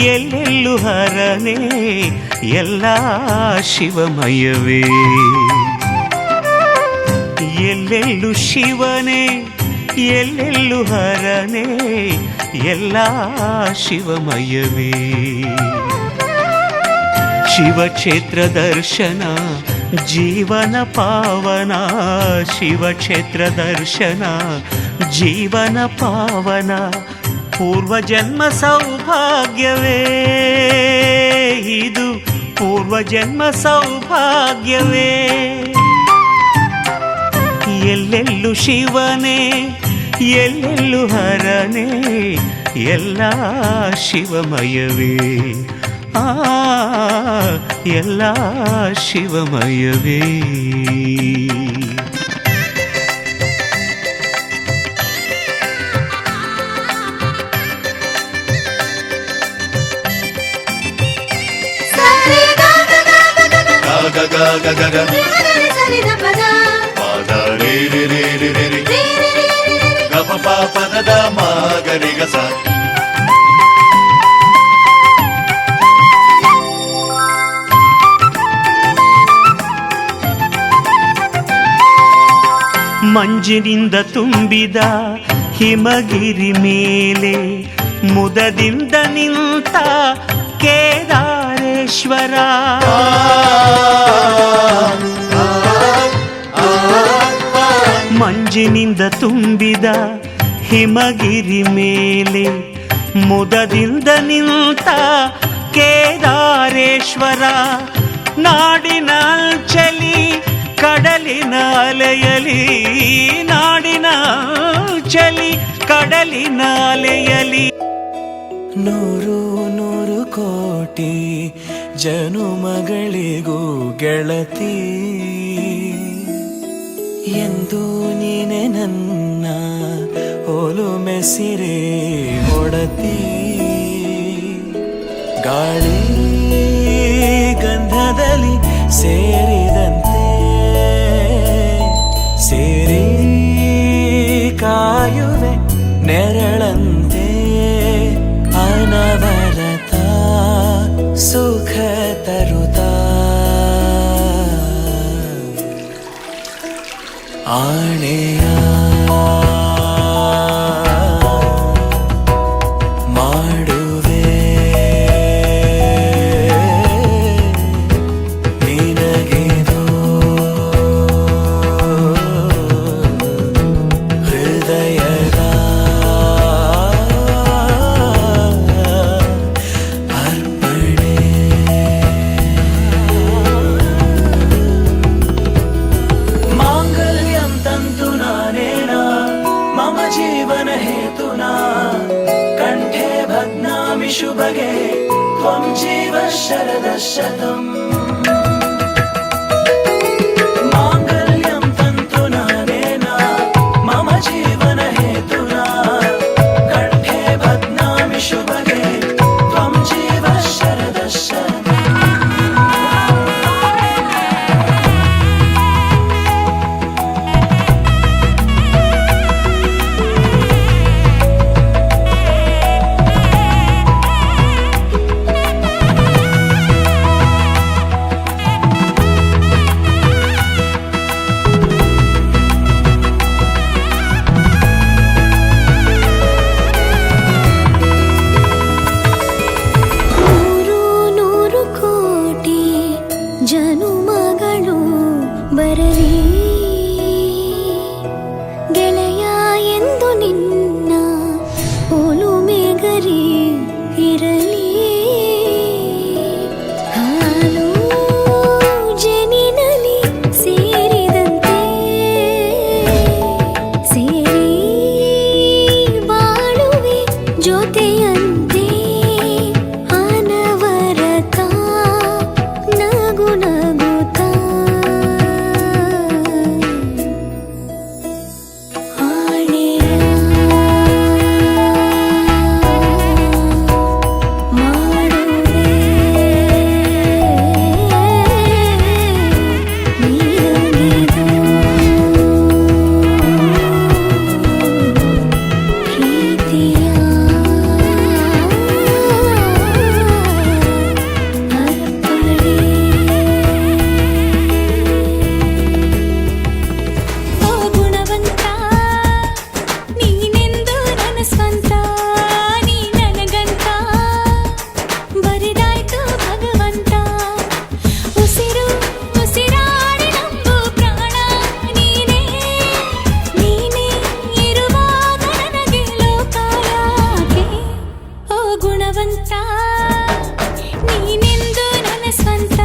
ಎಲ್ಲೆಲ್ಲೂ ಹರನೇ ಎಲ್ಲ ಶಿವಮಯವೇ. ಎಲ್ಲೆಲ್ಲೂ ಶಿವನೇ ಎಲ್ಲೆಲ್ಲೂ ಹರನೇ ಎಲ್ಲ ಶಿವಮಯವೇ. ಶಿವಕ್ಷೇತ್ರ ದರ್ಶನ ಜೀವನ ಪಾವನ, ಶಿವಕ್ಷೇತ್ರ ದರ್ಶನ ಜೀವನ ಪಾವನ. ಪೂರ್ವಜನ್ಮ ಸೌಭಾಗ್ಯವೇ ಇದು, ಪೂರ್ವಜನ್ಮ ಸೌಭಾಗ್ಯವೇ. ಎಲ್ಲೆಲ್ಲೂ ಶಿವನೇ ಎಲ್ಲೆಲ್ಲೂ ಹರನೇ ಎಲ್ಲ ಶಿವಮಯವೇ. ಎಲ್ಲ ಶಿವಮಯವೇ. ಮಂಜಿನಿಂದ ತುಂಬಿದ ಹಿಮಗಿರಿ ಮೇಲೆ ಮುದದಿಂದ ನಿಂತ ಕೇದಾರೇಶ್ವರ. ಮಂಜಿನಿಂದ ತುಂಬಿದ ಹಿಮಗಿರಿ ಮೇಲೆ ಮುದದಿಂದ ನಿಂತ ಕೇದಾರೇಶ್ವರ. ನಾಡಿನ ಚಲಿ ಕಡಲಿನ ಅಲೆಯಲಿ, ನಾಡಿನ ಚಲಿ ಕಡಲಿನ ಅಲೆಯಲಿ. ನೂರು ನೂರು ಕೋಟಿ ಜನುಮಗಳಿಗೂ ಗೆಳತಿ, ಎಂದು ನೀನೆ ನನ್ನ ಒಲುಮೆ ಸಿರೆ ಒಡತಿ. ಗಾಳಿ ಗಂಧದಲ್ಲಿ ಸೇರಿದಂತೆ ಸೇರಿ ಕಾಯುವೆ ನೆರಳಂತೆ. ಅನವರತ ಸುಖ ತರುತ್ತಾ ಆಣೆಯ ಮಾಡುವೆ ನಿನಗೆದು ಹೃದಯದ ಅರ್ಪಣೆ. ಮಾಂಗಲ್ಯಂ ತಂತು ನಾನೇನ ಮಮ ಜೀವನ ಹೇತುನಾ, ಕಂಠೆ ಭಗ್ನಾಮಿ ಶುಭಗೆ ತ್ವಂ ಜೀವ ಶರದ ಶತಂ. ಮಾಂಗಲ್ಯಂ ತಂತು ನಾನೇನ ಮಮ ಜೀವನ ಹೇತುನಾ, ಕಂಠೆ ಭಗ್ನಾಮಿ ಶುಭಗೆ ತ್ವಂ ಜೀವ ಶರದ ಶತಂ. ನೀನೆಂದು ನನ್ನ ಸ್ವಂತ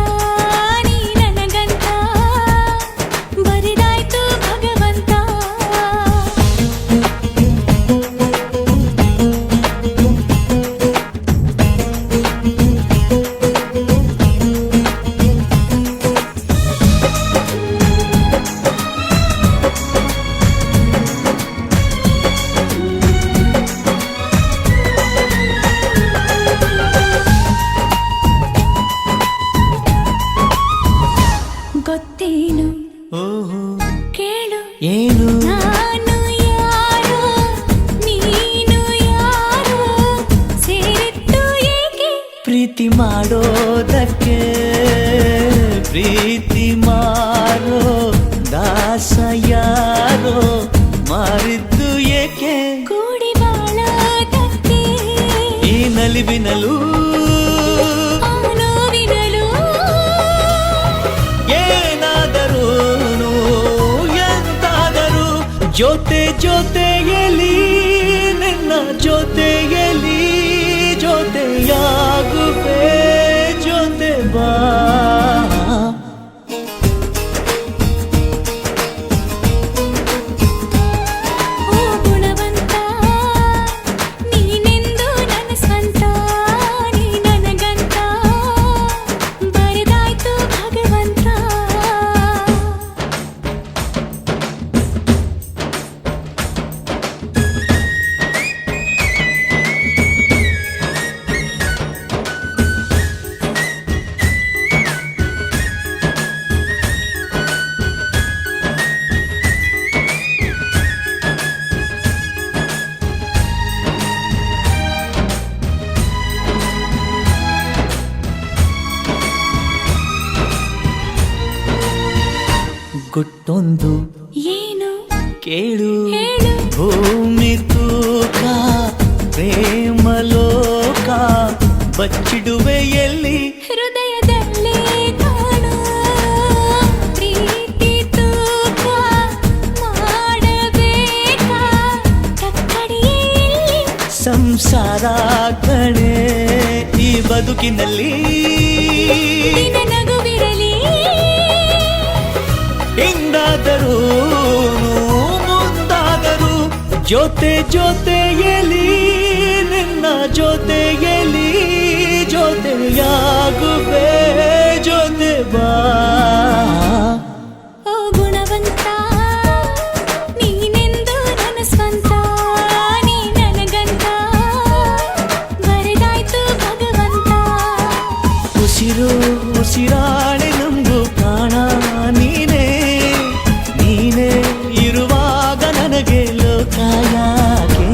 ನೀ ನನಗಂತ ಬರಿದಾಯ್ತು ಭಗವಂತ. ಗೊತ್ತೇನು ಓಹೋ ಕೇಳು ಏನು ನಾನು ಯಾರೋ ನೀನು ಯಾರೋ ಸೇರಿತ್ತು ಏಕೆ ಪ್ರೀತಿ ಮಾಡೋದಕ್ಕೆ ಪ್ರೀತಿ ಮಾರೋ ದಾಸ ಯಾರೋ ಮಾರಿದ್ದು ಏಕೆ ಕೂಡಿ ಬಾಳೋದಕ್ಕೆ ಈ ನಲಿವಿನಲು ಆ ನೋವಿನಲು ಏನಾದರೂನು ಎಂತಾದರೂ ಜೊತೆ ಜೊತೆಯಲಿ ನಿನ್ನ ಜೊತೆಯಲಿ ಜೊತೆಯಾಗುವೆ ಜೊತೆ ಬಾ. ಓ ಗುಣವಂತ ನೀನೆಂದು ನನ್ನ ಸ್ವಂತ ನೀ ನನಗಂತ ಬರಿದಾಯ್ತು ಭಗವಂತ. ಗುಟ್ಟೊಂದು ಏನು ಕೇಳು ಹೇಳು ಭೂಮಿ ತೂಕ ಪ್ರೇಮ ಲೋಕ ಬಚ್ಚಿಡುವೆ ಎಲ್ಲಿ ಹೃದಯದಲ್ಲೇ ಕಾಣು ಪ್ರೀತಿ ತೂಕ ಮಾಡಬೇಕಾ ಕಕ್ಕಡಿಯಲ್ಲಿ ಸಂಸಾರ ಕಣೆ ಈ ಬದುಕಿನಲ್ಲಿ ನಿನ್ನ ನಗುವಿರಲಿ ಹಿಂದಾದರೂ ಮುಂದಾದರೂ ಜೊತೆ ಜೊತೆಯಲಿ ನಿನ್ನ ಜೊತೆಯಲಿ ಜೊತೆಯಾಗುವೆ ಜೊತೆ ಬಾ. ಓ ಗುಣವಂತ ನೀನೆಂದು ನನ್ನ ಸ್ವಂತ ನೀ ನನಗಂತ ಬರಿದಾಯ್ತು ಭಗವಂತ. ಉಸಿರು ಉಸಿರಾಣೆ ನಮ್ದು ಪ್ರಾಣ ನೀನೇ ನೀನೇ ಇರುವಾಗ ನನಗೆ ಲೋಕ ಯಾಕೆ.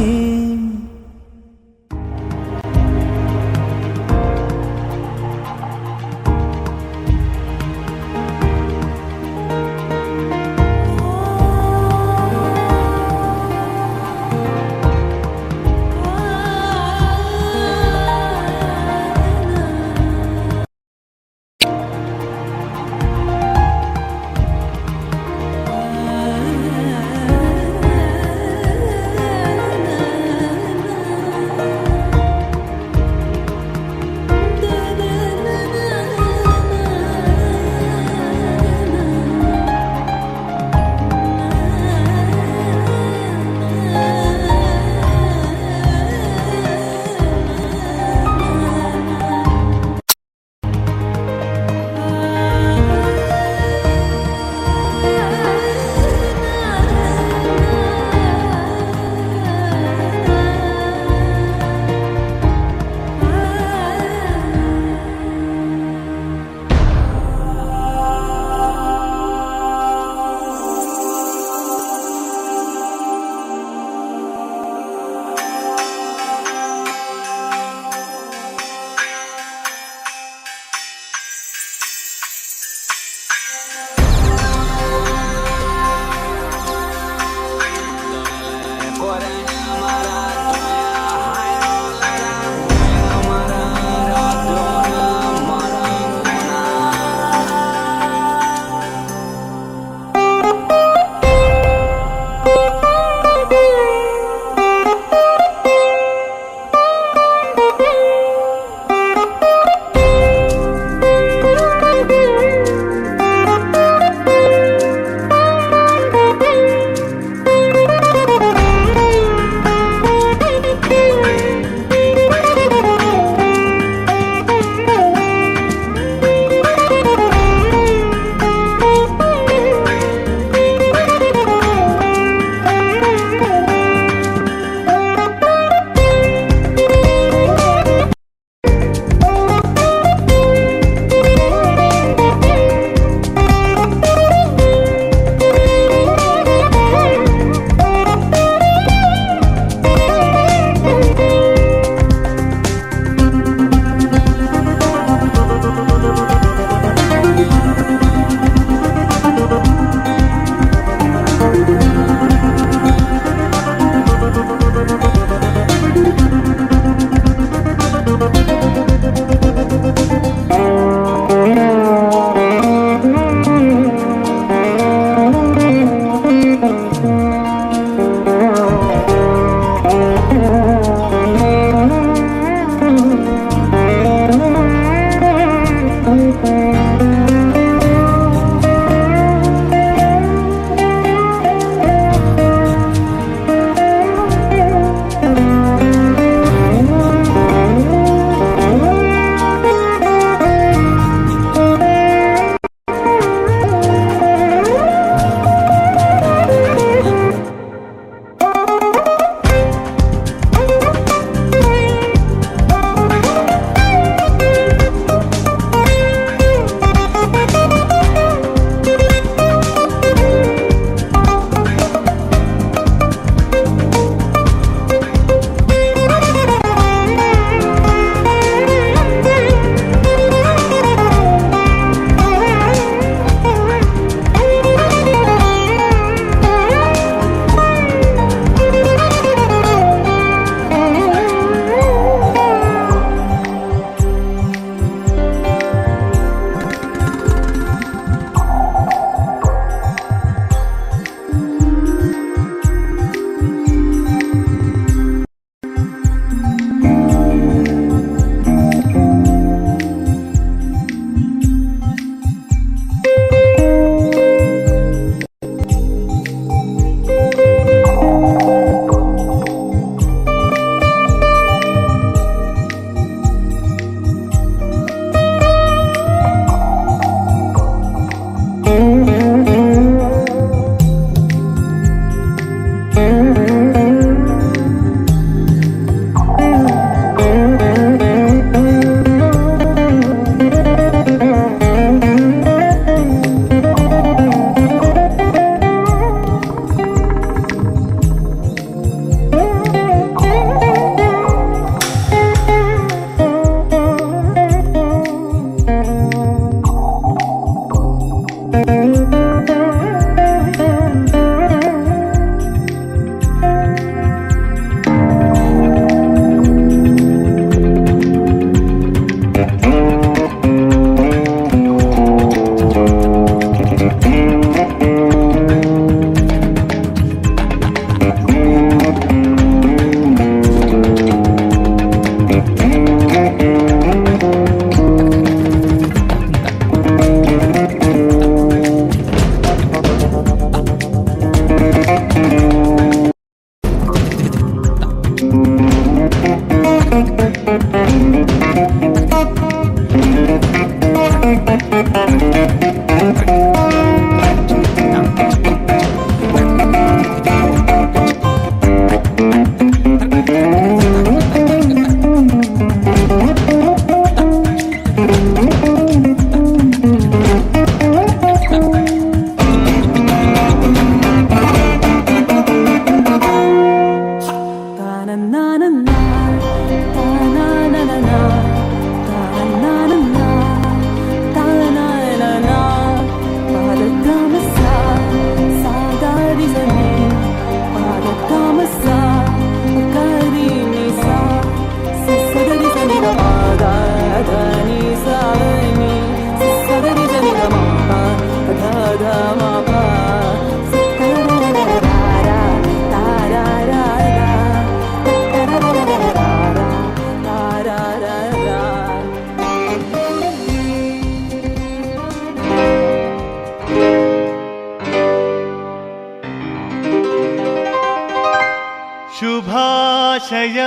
ಶುಭಾಶಯ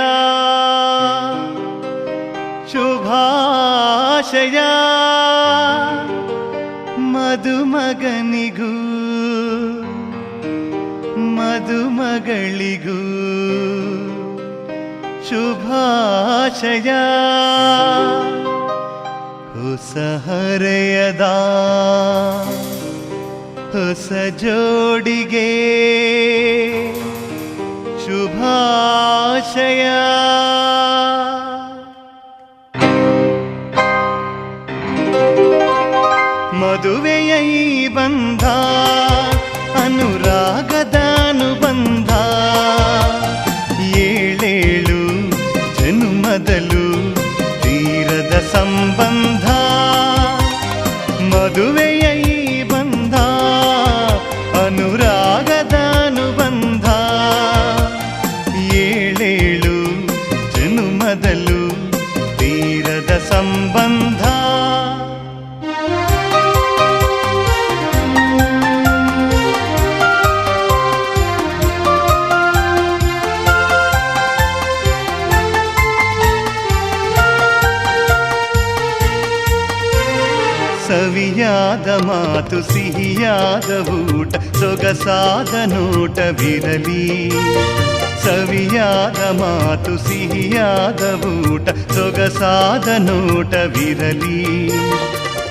ಶುಭಾಶಯ ಮದುಮಗನಿಗೂ ಮದುಮಗಳಿಗೂ ಶುಭಾಶಯ ಹೊಸ ಹರೆಯದ ಹೊಸ ಜೋಡಿಗೆ ಶುಭಾಶಯ. ಮದುವೆಯ ಈ ಬಂಧ ಅನುರಾಗದ ಅನುಬಂಧ, ಏಳೇಳು ಜನ್ಮದಲು ತೀರದ ಸಂಬಂಧ. ಮದುವೆಯ ಈ ಬಂಧ ಅನುರಾಗದ ಅನುಬಂಧ, ಏಳೇಳು ಜನ್ಮದಲು ತೀರದ ಸಂಬಂಧ. ಸವಿಯಾದ ಮಾತು ಸಿಹಿಯಾದ ಊಟ ಸೊಗಸಾದ ನೋಟವಿರಲಿ. ಸವಿಯಾದ ಮಾತು ಸಿಹಿಯಾದ ಊಟ ಸೊಗಸಾದ ನೋಟವಿರಲಿ.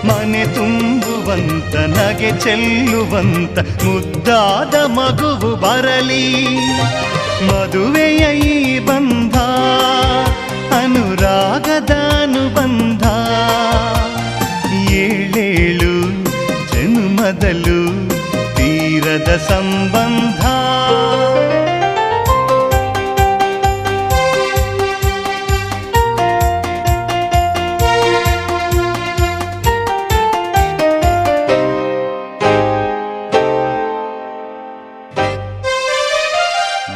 ಮನೆ ತುಂಬುವಂತ ನಗೆ ಚೆಲ್ಲುವಂತ ಮುದ್ದಾದ ಮಗುವು ಬರಲಿ. ಮದುವೆಯ ಈ ಬಂಧ ಅನುರಾಗದ ಅನುಬಂಧ. ಏಳೇಳು ಜನ್ಮದಲ್ಲೂ ತೀರದ ಸಂಬಂಧ.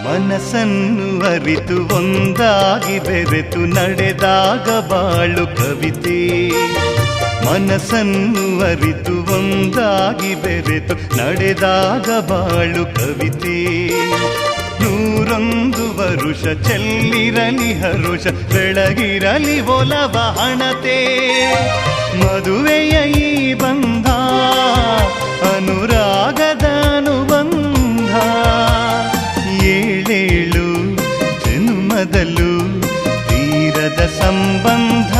ಮನಸ್ಸನ್ನು ಅರಿತು ಒಂದಾಗಿ ಬೆರೆತು ನಡೆದಾಗ ಬಾಳು ಕವಿತೆ. ಮನಸ್ಸನ್ನು ಅರಿತು ಒಂದಾಗಿ ಬೆರೆತು ನಡೆದಾಗ ಬಾಳು ಕವಿತೆ. 101 ವರುಷ ಚೆಲ್ಲಿರಲಿ ಹರುಷ ಬೆಳಗಿರಲಿ ಒಲವ ಹಣತೆ. ಮದುವೆಯ ಈ ಬಂಧ ಅನುರಾಗದ ಅನುಬಂಧ. ಏಳೇಳು ಜನ್ಮದಲ್ಲೂ ತೀರದ ಸಂಬಂಧ.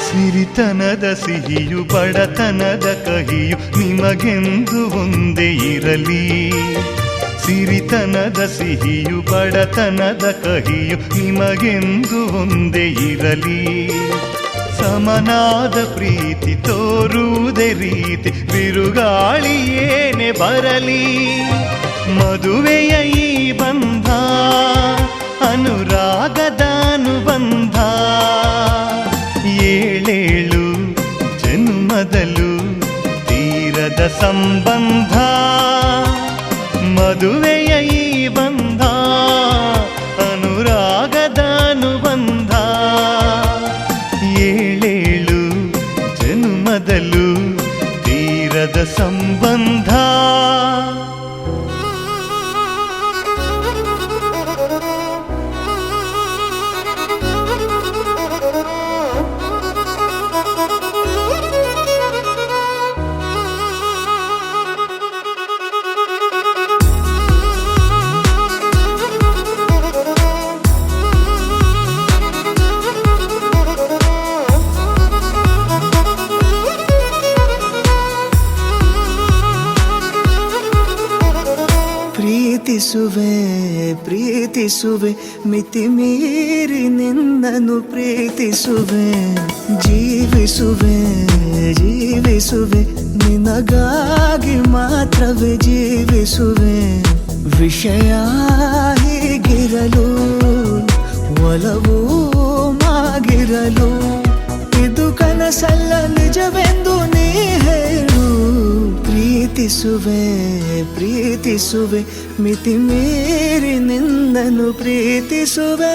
ಸಿರಿತನದ ಸಿಹಿಯು ಬಡತನದ ಕಹಿಯು ನಿಮಗೆಂದು ಒಂದೇ ಇರಲಿ. ಸಿರಿತನದ ಸಿಹಿಯು ಬಡತನದ ಕಹಿಯು ನಿಮಗೆಂದು ಒಂದೇ ಇರಲಿ. ಸಮನಾದ ಪ್ರೀತಿ ತೋರುವುದೇ ರೀತಿ ಬಿರುಗಾಳಿ ಏನೇ ಬರಲಿ. ಮದುವೆಯ ಈ ಬಂಧ ಅನುರಾಗದ ಅನುಬಂಧ. ಏಳೇಳು ಜನ್ಮದಲ್ಲೂ ತೀರದ ಸಂಬಂಧ. ಮದುವೆಯ ಈ ಬಂಧ ಅನುರಾಗದ ಅನುಬಂಧ. ಏಳೇಳು ಜನ್ಮದಲ್ಲೂ ತೀರದ ಸಂಬಂಧ. ಪ್ರೀತಿಸುವೆ ಪ್ರೀತಿಸುವೆ ಮಿತಿ ಮೀರಿ ನಿನ್ನನ್ನು ಪ್ರೀತಿಸುವೆ. ಜೀವಿಸುವೆ ಜೀವಿಸುವೆ ನಿನಗಾಗಿ ಮಾತ್ರವೇ ಜೀವಿಸುವೆ. ವಿಷಯ ಹೀಗಿರಲು ಒಲವು ಮಾಗಿರಲು ಇದು ಕನಸಲ್ಲ ನಿಜವೆಂದು ನೀ ಹೇಳು. ಪ್ರೀತಿಸುವೆ ಪ್ರೀತಿಸುವೆ ಮಿತಿ ಮೀರಿ ನಿನ್ನನ್ನು ಪ್ರೀತಿಸುವೆ.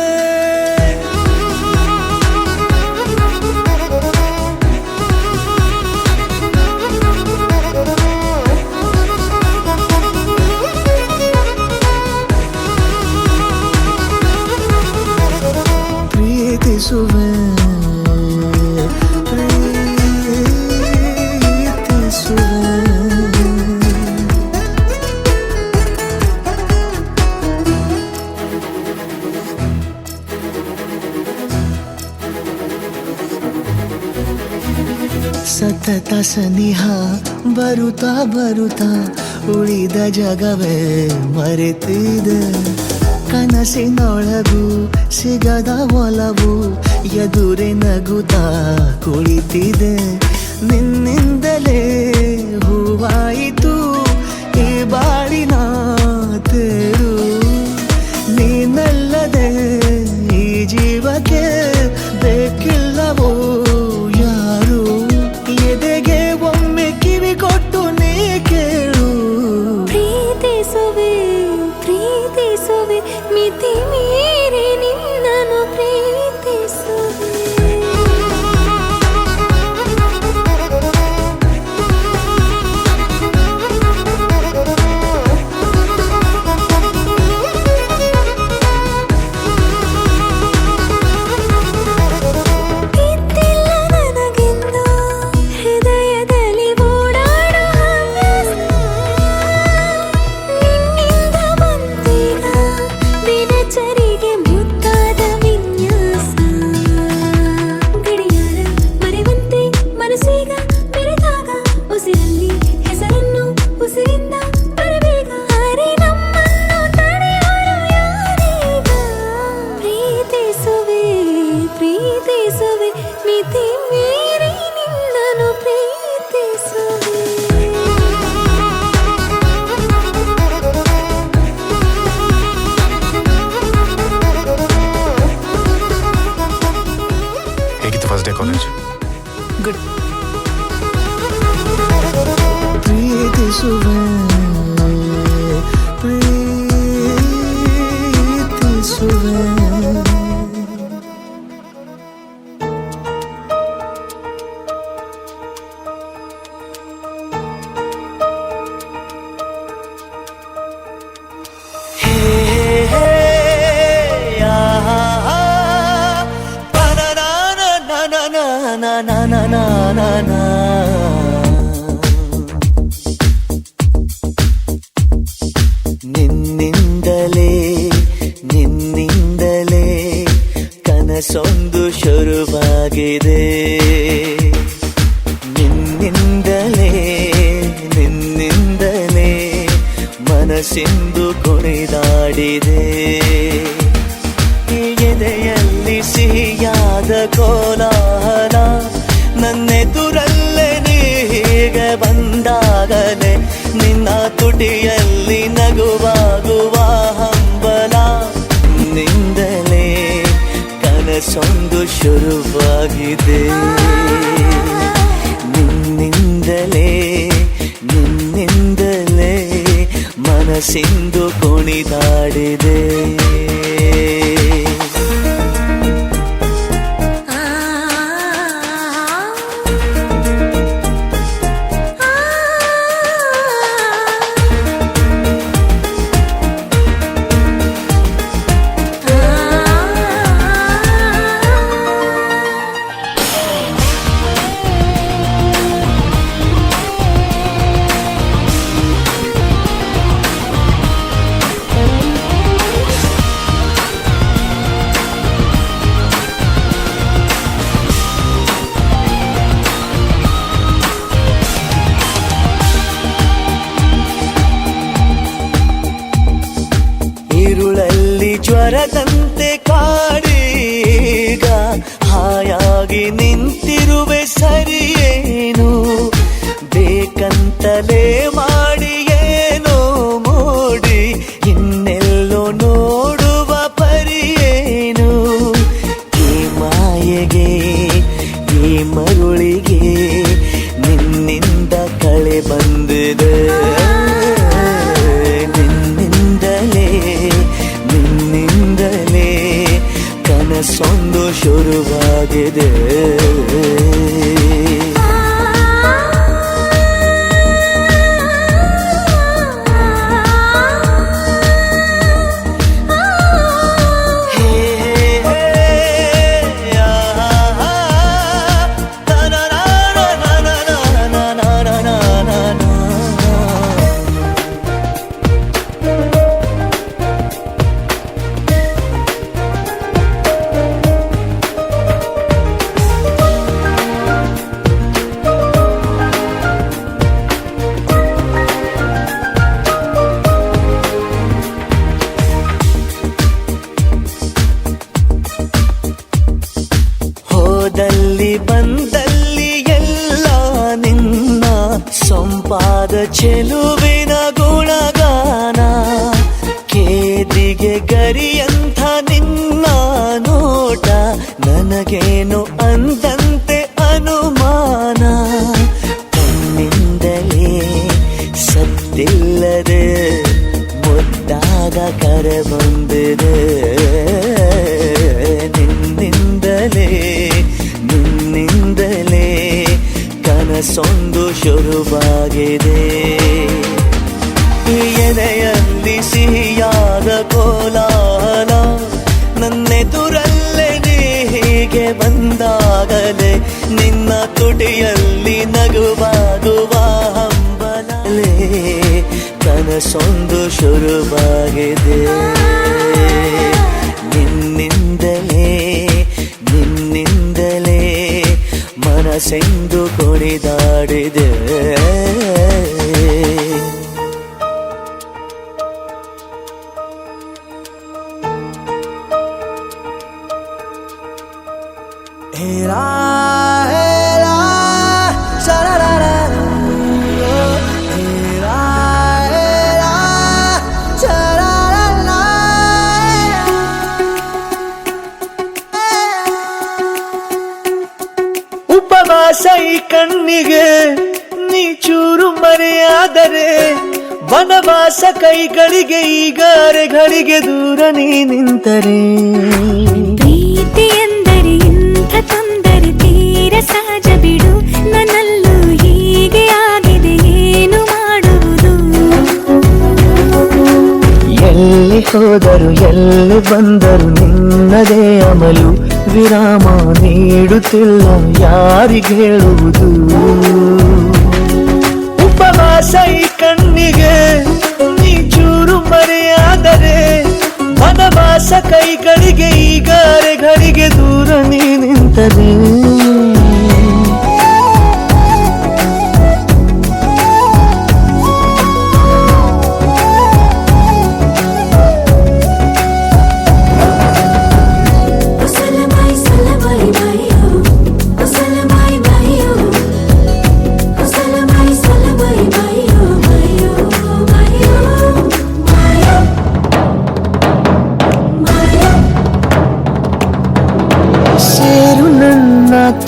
ಪ್ರೀತಿಸುವೆ ಸತತ ಸನಿಹ ಬರುತ್ತಾ ಬರುತ್ತಾ ಉಳಿದ ಜಗವೇ ಮರೆತಿದೆ. ಕನಸಿನೊಳಗೂ ಸಿಗದ ಒಲವು ಎದುರೆ ನಗುತ್ತಾ ಕುಳಿತಿದೆ. ನಿನ್ನಿಂದಲೇ ಹೂವಾಯಿತು ಈ ಬಾಳಿನ ತೇರು. ನೀನಲ್ಲದೆ ಈ ಜೀವಕ್ಕೆ ಬೇಕಿಲ್ಲವೋ ಯಾರು. ಎದೆಗೆ ಒಮ್ಮೆ ಕಿವಿ ಕೊಟ್ಟು ನೀ ಕೇಳು. ಪ್ರೀತಿಸುವೆ ಪ್ರೀತಿಸುವೆ ಮಿತಿ ಮೀರಿ ನಿನ್ನನ್ನು ಪ್ರೀತಿಸುವೆ. ಗುಡ್. ಪ್ರೀತಿಸುವೆ ಪ್ರೀತಿಸುವೆ ನಿನ್ನಿಂದಲೇ ನಿನ್ನಿಂದಲೇ ಕನಸೊಂದು ಶುರುವಾಗಿದೆ. ನಿನ್ನಿಂದಲೇ ನಿನ್ನಿಂದಲೇ ಮನಸ್ಸಿಂದು ಕುಣಿದಾಡಿದೆ. ಎದೆಯಲ್ಲಿ ಸಿಹಿಯಾದ ಕೋಲಾಹಲ ನನ್ನೆದುರಲ್ಲೇ ನೀ ಹೀಗೆ ಬಂದಾಗಲೇ ನಿನ್ನ ತುಟಿಯಲ್ಲಿ ನಗುವಾಗುವ ಹಂಬಲ. ನಿಂದಲೇ ಕನಸೊಂದು ಶುರುವಾಗಿದೆ. ನಿನ್ನಿಂದಲೇ ನಿನ್ನಿಂದಲೇ ಮನಸ್ಸಿಂದು ಕುಣಿದಾಡಿದೆ. ഇരുളಲ್ಲಿ ಜ್ವರದಂತೆ ಕಾಡೀಗ ಹಾಯಾಗಿ ನಿಂತಿರುವೆ ಸರಿಯೇನು. ಬೇಕಂತಲೇ ಮಾಡಿ ಏನೋ ಮೋಡಿ ಇನ್ನೆಲ್ಲೋ ನೋಡುವ ಪರಿಯೇನು. ಈ ಮಾಯೆಗೆ ಈ ಮರುಳಿಗೆ ನಿನ್ನಿಂದ ಕಳೆ ಬಂದಿದೆ. ನಿನ್ನಿಂದಲೇ ಕನಸೊಂದು ಶುರುವಾಗಿದೆ. ಹೋದಲ್ಲಿ ಬಂದಲ್ಲಿ ಎಲ್ಲ ನಿನ್ನ ಸೊಂಪಾದ ಚೆಲುವಿನ ಗುಣಗಾನ. ಕೇದಿಗೆ ಗರಿಯಂಥ ನಿನ್ನ ನೋಟ ನನಗೇನು ಅಂದಂತೆ ಅನುಮಾನ. ಕಣ್ಣಿಂದಲೇ ಸತ್ತಿಲ್ಲದೆ ಮುದ್ದಾದ ಕರೆ ಬಂದಿದೆ. ನಿನ್ನಿಂದಲೇ ನಿನ್ನಿಂದಲೇ ಕನಸೊಂದು ಶುರುವಾಗಿದೆ. ಎದೆಯಲ್ಲಿ ಸಿಹಿಯಾದ ಕೋಲಾಹಲ ನನ್ನೆದುರಲ್ಲೇ ನೀ ಹೀಗೆ ಬಂದಾಗಲೇ ನಿನ್ನ ತುಟಿಯಲ್ಲಿ ನಗುವಾಗುವ ಹಂಬಲೇ ಕನಸೊಂದು ಶುರುವಾಗಿದೆ. ನಿನ್ನಿಂದಲೇ ನಿನ್ನಿಂದಲೇ ಮನಸ್ಸೆಂದು ಕುಣಿದಾಡಿದೆ. ಹೇರಾ ಹೇರಾ ಶರರರ ಹೇರಾ ಹೇರಾ ಶರರರ. ಉಪವಾಸ ಈ ಕಣ್ಣಿಗೆ ನೀ ಚೂರು ಮರೆಯಾದರೆ ವನವಾಸ ಕೈಗಳಿಗೆ ಈಗ ಅರೆಗಳಿಗೆ ದೂರ ನೀ ನಿಂತರೆ ಪ್ರೀತಿ ಎಂದರೆ ಇಂಥ ತೊಂದರೆ ತೀರ ಸಹಜ ಬಿಡು ನನ್ನಲ್ಲೂ ಹೀಗೆ ಆಗಿದೆ ಏನು ಮಾಡುವುದು ಎಲ್ಲಿ ಹೋದರು ಎಲ್ಲಿ ಬಂದರು ನಿನ್ನದೇ ಅಮಲು ವಿರಾಮ ನೀಡುತ್ತಿಲ್ಲ ಯಾರಿಗೆ ಹೇಳುವುದು ಉಪವಾಸ ಈ ಕಣ್ಣಿಗೆ ನೀ ಚೂರು ಮರೆಯಾದರೆ ವನವಾಸ ಕೈಗಳಿಗೆ ಈಗ ಅರೆಗಳಿಗೆ ದೂರ ನೀ ನಿಂತರೆ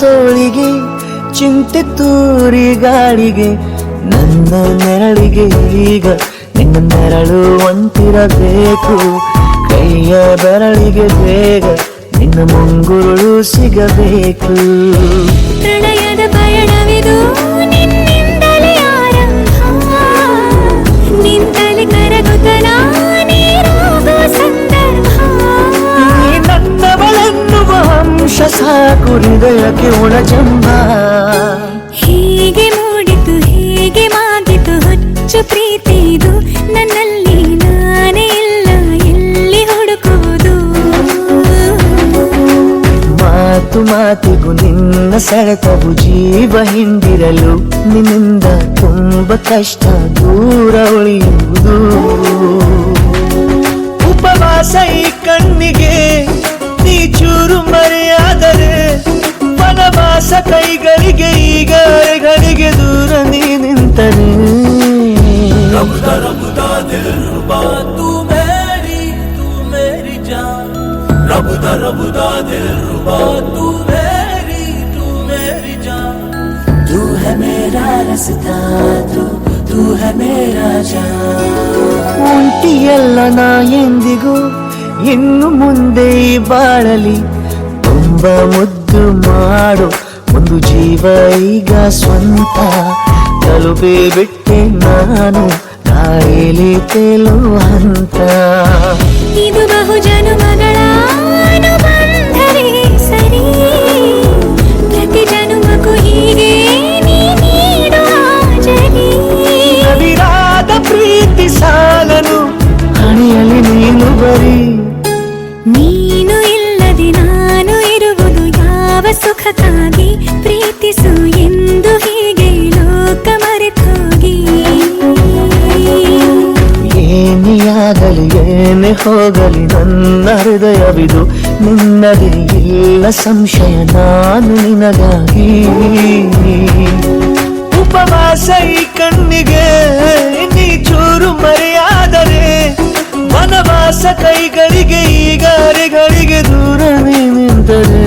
ತೋಳಿಗೆ ಚಿಂತೆ ತೂರಿ ಗಾಳಿಗೆ ನನ್ನ ನೆರಳಿಗೆ ಈಗ ನಿನ್ನ ನೆರಳು ಒಂತಿರಬೇಕು ಕೈಯ ಬೆರಳಿಗೆ ಬೇಗ ನಿನ್ನ ಮುಂಗುರುಳು ಸಿಗಬೇಕು ಪ್ರಣಯದ ಪಯಣವಿದು ನಿನ್ನಿಂದಲೇ ಆರಂಭ ನಿಂತಲೇ ಕರಗುತ್ತಲ ನೀರಾಗುವ ಸಂದರ್ಭ ನನ್ನವಳೆನ್ನುವ ಅಂಶ ಸಾಕು ಹೃದಯಕ್ಕೆ ಒಳಜಂಬ ಹೀಗೆ ಮೂಡಿತು ಹೀಗೆ ಮಾಗಿತು ಹುಚ್ಚು ಪ್ರೀತಿ ಇದು ನನ್ನಲ್ಲಿ ನಾನೇ ಇಲ್ಲ ಎಲ್ಲಿ ಹುಡುಕುವುದು ಮಾತು ಮಾತಿಗೂ ನಿನ್ನ ಸೆಳೆತವು ಜೀವ ಹಿಂದಿರಲು ನಿನ್ನಿಂದ ತುಂಬ ಕಷ್ಟ ದೂರ ಉಳಿಯುವುದು ಉಪವಾಸ ಈ ಕಣ್ಣಿಗೆ ನೀ ಚೂರು ಮರೆಯಾದರೆ ವನವಾಸ ಕೈಗಳಿಗೆ ಈಗ ಅರೆಗಳಿಗೆ ದೂರ ನೀ ನಿಂತರೆ तू मेरी जान रबुदा दिल रुबा तू मेरी जान तू है मेरा रास्ता तू है मेरा जान ಒಂಟಿಯಲ್ಲ ನಾ ಎಂದಿಗೂ ಇನ್ನು ಮುಂದೆ ಬಾಳಲಿ ತುಂಬ ಮುದ್ದು ಮಾಡು ಒಂದು ಜೀವ ಈಗ ಸ್ವಂತ ತಲುಪೇ ಬಿಟ್ಟೆ ನಾನು ಕಾಯಿಲೆ ತೇಲುವ ಹಂತ ಇದು ಬಹು ಜನುಮಗಳ ಅನುಬಂಧವೇ ಸರಿ ಪ್ರತಿ ಜನುಮಕ್ಕೂ ಹೀಗೆ ನೀ ನೀಡುವ ಜಗಿ ಅವಿರಾದ ಪ್ರೀತಿ ಸಾಲನು ಹಣೆಯಲ್ಲಿ ನೀನು ಬರೀ ನೀನು ಇಲ್ಲದೆ ನಾನು ಇರುವುದು ಯಾವ ಸುಖಕ್ಕಾಗಿ ಪ್ರೀತಿಸು ಎಂದು ಹೀಗೆ ಲೋಕ ಮರೆತೋಗಿ ಏನಿಯಾಗಲಿ ಏನೇ ಹೋಗಲಿ ನನ್ನ ಹೃದಯವಿದು ನಿನ್ನದೇ ಇಲ್ಲ ಸಂಶಯ ನಾನು ನಿನಗಾಗಿ ಉಪವಾಸ ಈ ಕಣ್ಣಿಗೆ ನೀ ಚೂರು ಮರೆಯಾದರೆ ವನವಾಸ ಕೈಗಳಿಗೆ ಈಗ ಅರೆಗಳಿಗೆ ದೂರ ನೀ ನಿಂತರೆ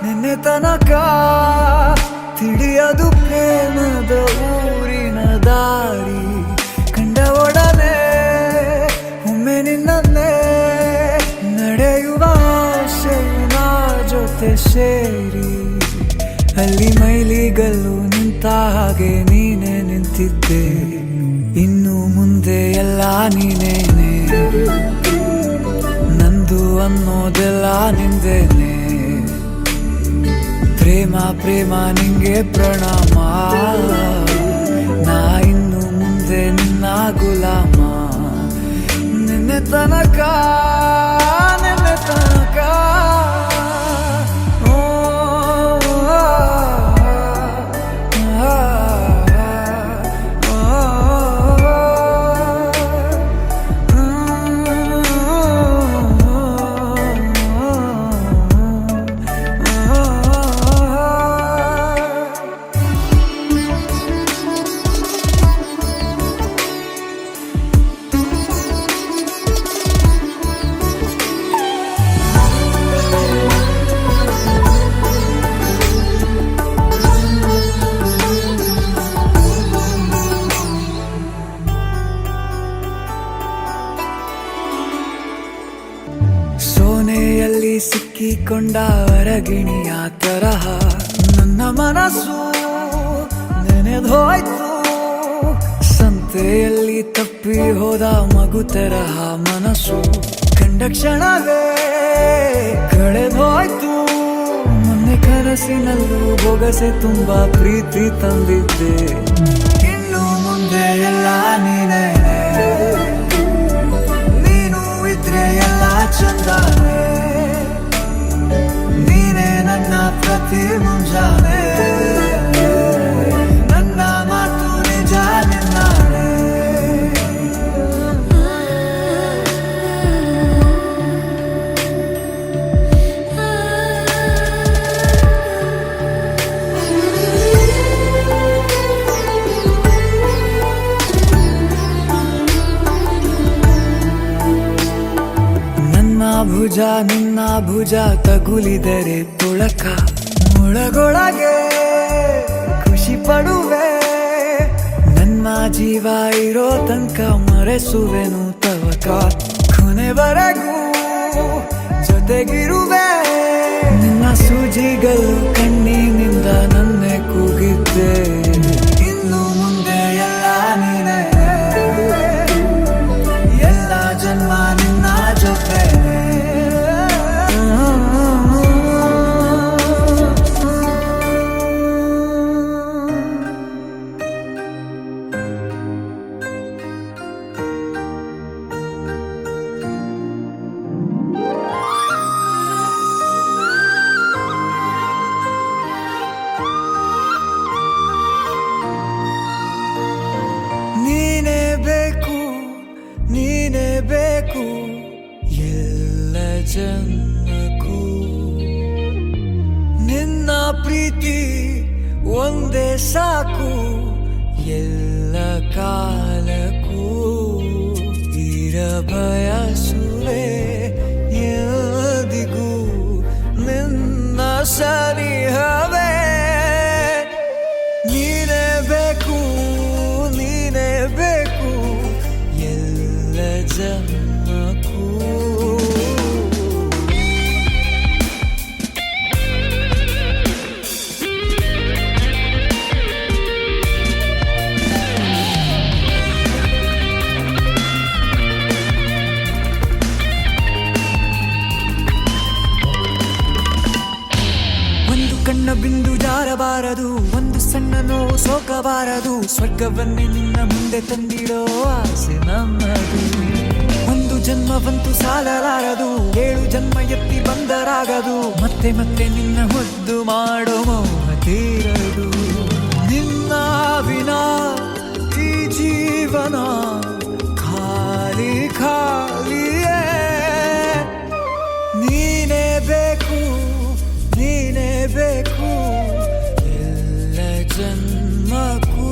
ನಿನ್ನೆ ತನಕ ತಿಳಿಯದು ಪ್ರೇಮದ ಊರಿನ ದಾರಿ ಕಂಡ ಒಡನೆ ಒಮ್ಮೆ ನಿನ್ನೇ ನಡೆಯುವ ಆಸೆಯ ಜೊತೆ ಸೇರಿ ಅಲ್ಲಿ ಮೈಲಿಗಲ್ಲು ನಿಂತ ಹಾಗೆ ನೀನೆ ನಿಂತಿದ್ದೆ ಇನ್ನು ಮುಂದೆ ಎಲ್ಲ ನೀನೇನೆ ನಂದು ಅನ್ನೋದೆಲ್ಲ ನಿಂದೇನೆ ಪ್ರೇಮ ಪ್ರೇಮ ನಿಂಗೆ ಪ್ರಣಾಮ ನಾ ಇನ್ನು ಮುಂದೆ ನಿನ್ನ ಗುಲಾಮ ನಿನ್ನೆ ತನಕ ಸೇರಿಕೊಂಡ ಹೊರಗಿಣಿಯ ತರಹ ನನ್ನ ಮನಸ್ಸು ನೆನೆದೋಯ್ತು ಸಂತೆಯಲ್ಲಿ ತಪ್ಪಿ ಹೋದ ಮಗು ತರಹ ಮನಸ್ಸು ಕಂಡ ಕ್ಷಣವೇ ಕಳೆದೋಯ್ತು ಮೊನ್ನೆ ಕನಸಿನಲ್ಲೂ ಬೊಗಸೆ ತುಂಬಾ ಪ್ರೀತಿ ತಂದಿದ್ದೆ ಇನ್ನು ಮುಂದೆ ಎಲ್ಲ ನೀನೇ ನೀನು ಇದ್ರೆ ಎಲ್ಲ ಚಂದಾನೆ ನೀನೇ ನನ್ನ ಪ್ರತಿ ಮುಂಜಾನೆ ನನ್ನ ಮಾತು ನಿಜ ನಿನ್ನಾಳೆ ಭುಜ ನಿನ್ನ ಭುಜ ತಗುಲಿದರೆ ತುಳಕ ಮುಳಗೊಳಗೆ ಖುಷಿ ಪಡುವೆ ನನ್ನ ಜೀವ ಇರೋ ತನಕ ಮರೆಸುವೆನು ತವಕ ಕೊನೆವರೆಗೂ ಜೊತೆಗಿರುವೆ ನಿನ್ನ ಸೂಜಿಗಳು ಕಣ್ಣಿನಿಂದ ನನ್ನೆ ಕೂಗಿದ್ದೆ ಇನ್ನು ಮುಂದೆ ಎಲ್ಲ ನೀನೇ ಎಲ್ಲ ಜನ್ಮ ನಿನ್ನ ಜೊತೆ ನೀನೇ ಬೇಕು ನೀನೇ ಬೇಕು ಎಲ್ಲ ಜನ್ಮಕ್ಕೂ ನಿನ್ನ ಪ್ರೀತಿ ಒಂದೇ ಸಾಕು ಎಲ್ಲ ಕಾಲಕ್ಕೂ ಇರಬಯಸುವೆ ಎಂದಿಗೂ ನಿನ್ನ ಸನಿಹವೇ ನೀನೇ ಬೇಕು ನೀನೇ ಬೇಕು ಎಲ್ಲ ಜನ್ಮಕ್ಕೂ ಒಂದು ಕಣ್ಣ ಬಿಂದು ಜಾರಬಾರದು ಒಂದು ಸಣ್ಣ ನೋವು ಸೋಕಬಾರದು ಸ್ವರ್ಗವನ್ನೇ ನಿನ್ನ ಮುಂದೆ ತಂದಿಡೋ ಆಸೆ ನಮ್ಮದು ಒಂದು ಜನ್ಮವಂತೂ ಸಾಲಲಾರದು 7 ಜನ್ಮ ಎತ್ತಿ ಬಂದರಾಗದು ಮತ್ತೆ ಮತ್ತೆ ನಿನ್ನ ಮುದ್ದು ಮಾಡೋ ಮೋಹ ತೀರದು ನಿನ್ನ ವಿನಾ ಈ ಜೀವನ ಖಾಲಿ ಖಾಲಿಯೇ ನೀನೇ ಬೇಕು ನೀನೇ ಬೇಕು ಎಲ್ಲ ಜನ್ಮಕ್ಕೂ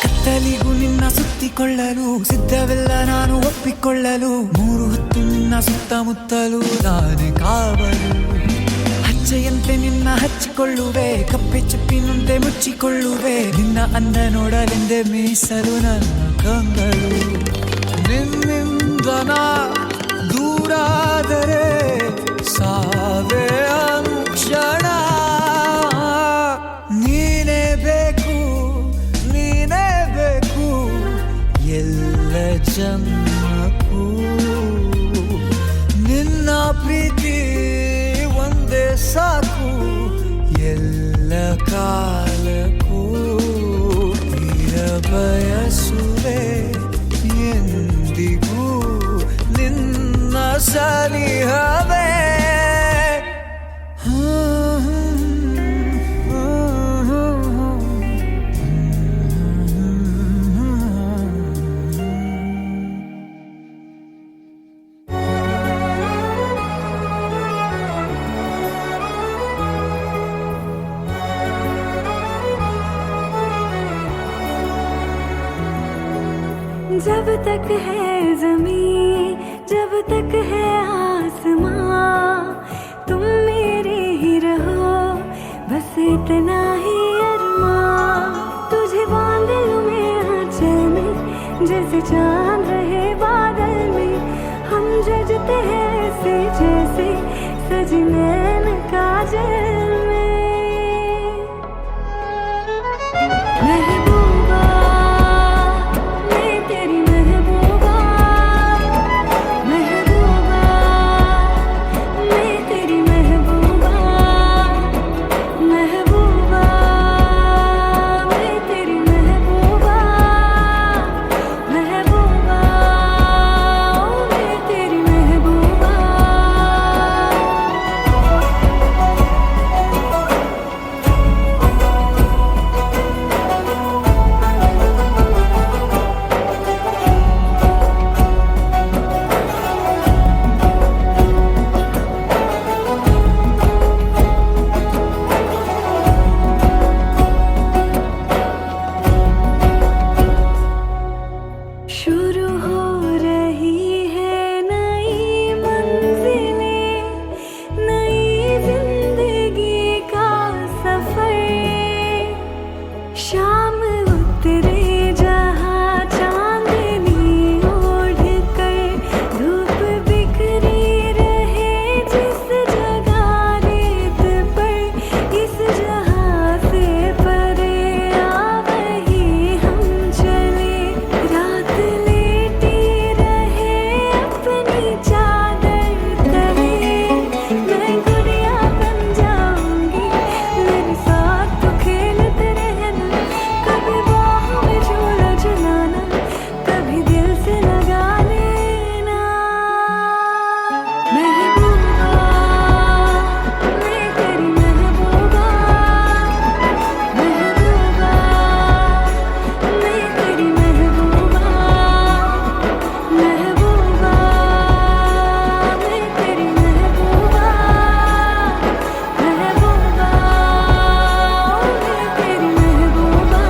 ಕತ್ತಲಿಗೂ ನಿನ್ನ ಸುತ್ತಿಕೊಳ್ಳಲು ಸಿದ್ಧವೆಲ್ಲ ನಾನು ಒಪ್ಪಿಕೊಳ್ಳಲು 3 ಹೊತ್ತು ನಿನ್ನ ಸುತ್ತಮುತ್ತಲು ನಾನೇ ಕಾವಲು ಹಚ್ಚೆಯಂತೆ ನಿನ್ನ ಹಚ್ಚಿಕೊಳ್ಳುವೆ ಕಪ್ಪೆ ಚುಪ್ಪಿನಂತೆ ಮುಚ್ಚಿಕೊಳ್ಳುವೆ ನಿನ್ನ ಅಂದ ನೋಡಲೆಂದೇ ಮೀಸಲು ನನ್ನ ಕಂಗಳು ನಿನ್ನಿಂದ ನಾ ದೂರಾದರೆ ಸಾವೇ ಅನುಕ್ಷಣ ನೀನೇ ಬೇಕು ನೀನೇ ಬೇಕು ಎಲ್ಲ ಜನ್ಮಕ್ಕೂ ನಿನ್ನ ಪ್ರೀತಿ ಒಂದೇ ಸಾಕು ಎಲ್ಲ ಕಾಲಕ್ಕೂ ಇರಬಯಸುವೆ ಎಂದಿಗೂ ನಿನ್ನ ಸನಿಹವೇ जब तक है ज़मीं, जब तक है आसमां, तुम मेरे ही रहो, बस इतना ही अरमां। तुझे बांध लूं मैं आंचल में, जैसे चांद रहे बादल में। हम जजते हैं ऐसे जैसे सजी नैन काजल में। महबूबा मैं तेरी महबूबा, महबूबा मैं तेरी महबूबा, महबूबा मैं तेरी महबूबा, महबूबा मैं तेरी महबूबा। शुरू हो रही है नई मंजिलें, नई जिंदगी का सफर। शाम उतरे जहाँ चांदनी ओढ़ कर, धूप बिखरी रहे जिस जगह रेत पर। इस जहाँ से परे आ वही हम चले, रात लेटी रहे अपनी चादर तले। मैं गुड़िया बन जाऊंगी, मेरे साथ तो खेलते रहना। कभी बाह में झूला झुलाना, कभी दिल से लगा लेना। महबूबा मैं तेरी महबूबा, महबूबा मैं तेरी महबूबा, महबूबा मैं तेरी महबूबा, महबूबा मैं तेरी महबूबा।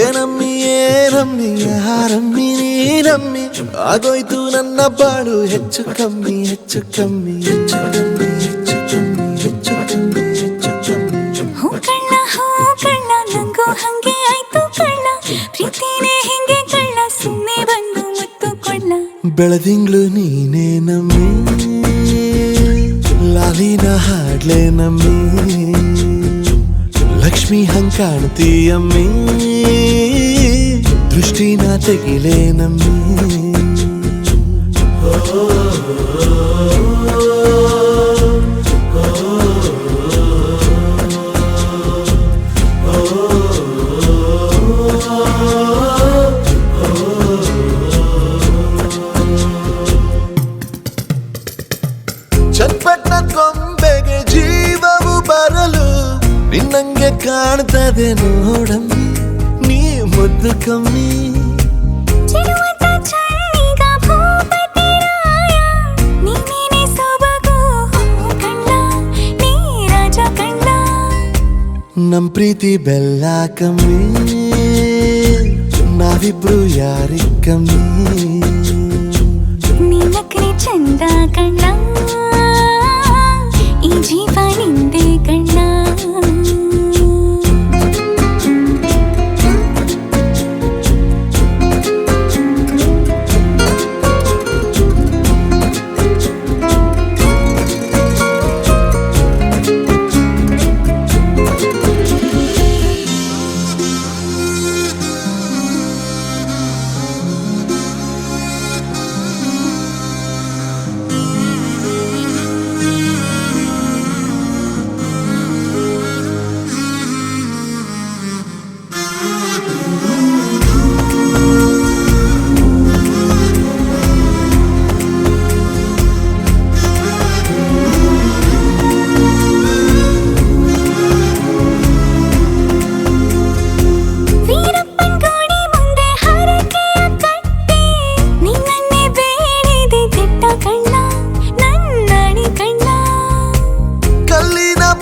ಏನಮ್ಮಿ ಏನಮ್ಮಿ ಯಾರಮ್ಮಿ ನೀನಮ್ಮಿ, ಆಗೋಯ್ತು ನನ್ನ ಬಾಳು ಹೆಚ್ಚು ಕಮ್ಮಿ ಹೆಚ್ಚು ಕಮ್ಮಿ ಹೆಚ್ಚು ಕಮ್ಮಿ ಹೆಚ್ಚು ಕಮ್ಮಿ ಹೆಚ್ಚು ಕಮ್ಮಿ ಹೆಚ್ಚು ಕಮ್ಮಿ. ಹೂ ಕಳ್ಳ ನಂಗೂ ಹಂಗೆ ಆಯ್ತು ಕಳ್ಳ, ಪ್ರೀತಿನೇ ಹಿಂಗೆ ಕಳ್ಳ, ಸುಮ್ಮನೆ ಬಂದು ಮುತ್ತು ಕೊಳ್ಳ. ಬೆಳದಿಂಗ್ಳು ನೀನೇ ನಮ್ಮಿ, ಲಾಲಿನ ಹಾಡ್ಲೆ ನಮ್ಮಿ, ಲಕ್ಷ್ಮಿ ಹಂಗ್ ಕಾಣ್ತೀಯಮ್ಮಿ, ದೃಷ್ಟಿನ ತೆಗಿಲೆ ನಮ್ಮಿ. ಚಟ್ಪಟ್ನ ಕೊಂಬೆಗೆ ಜೀವವು ಬರಲು ನಿನ್ನಂಗೆ ಕಾಣ್ತದೆ ನೋಡಮ್ಮಿ, ನೀ ಮುದ್ದು ಕಮ್ಮಿ. ಚಿರುವಟ ಚಳ್ಳಿಗ ಭೂಪತಿ ರಾಯ, ನೀನೇನೆ ಸೊಬಗು ಕಣ್ಣ, ನೀ ರಾಜ ಕಣ್ಣ. ಪ್ರೀತಿ ಬೆಲ್ಲ ಕಮ್ಮಿ, ನಾವಿಬ್ರು ಯಾರಿಗ್ ಕಮ್ಮಿ. ನೀನಕ್ರೆ ಚಂದ ಕಣ್ಣ, ಈ ಜೀವ ನಿಂದೆ ಕಣ್ಣ.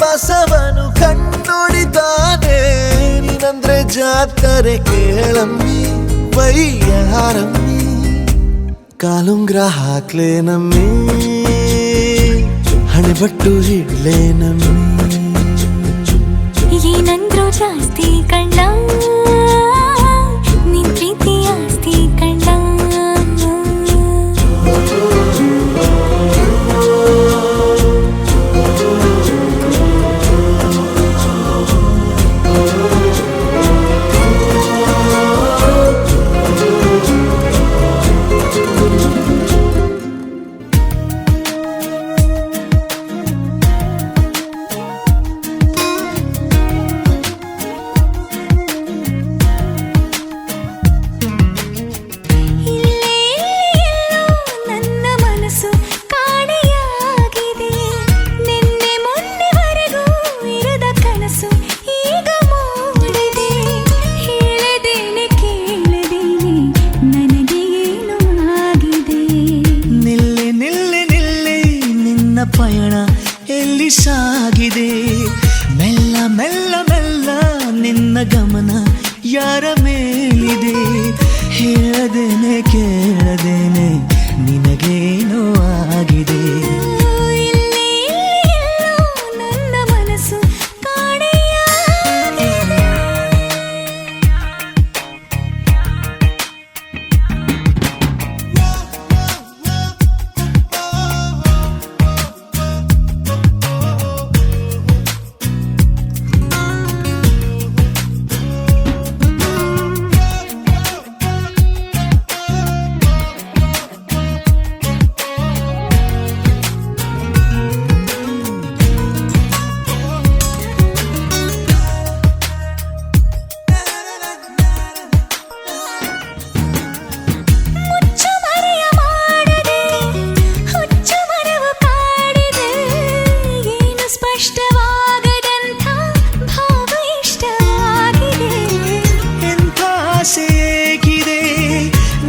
ಬಸವನು ಕಣ್ಣೊಡಿತಾನೆ, ನೀನಂದ್ರೆ ಜಾತ್ರೆ ಕೇಳಮ್ಮಿ ವೈಯಾರಮ್ಮಿ. ಕಾಲುಂಗ್ರ ಹಾಕ್ಲೇ ನಮ್ಮಿ, ಹಣೆಬಟ್ಟು ಹಿಡ್ಲೇ ನಮ್ಮಿ. ಏನಂದ್ರು ಜಾಸ್ತಿ ಕಣ್ಣ, ನಿನ್ ಪ್ರೀತಿ ಆಸ್ತಿ ಕಣ್ಣ. ಪಯಣ ಎಲ್ಲಿ ಸಾಗಿದೆ, ಮೆಲ್ಲ ಮೆಲ್ಲ ಮೆಲ್ಲ ನಿನ್ನ ಗಮನ ಯಾರ ಮೇಲಿದೆ. ಹೇಳದೇನೆ ಕೇಳದೇನೆ ನಿನಗೇನೋ ಆಗಿದೆ. ನನ್ನ ಮನಸ್ಸು ಕಾಣೆಯಾಗಿದೆ.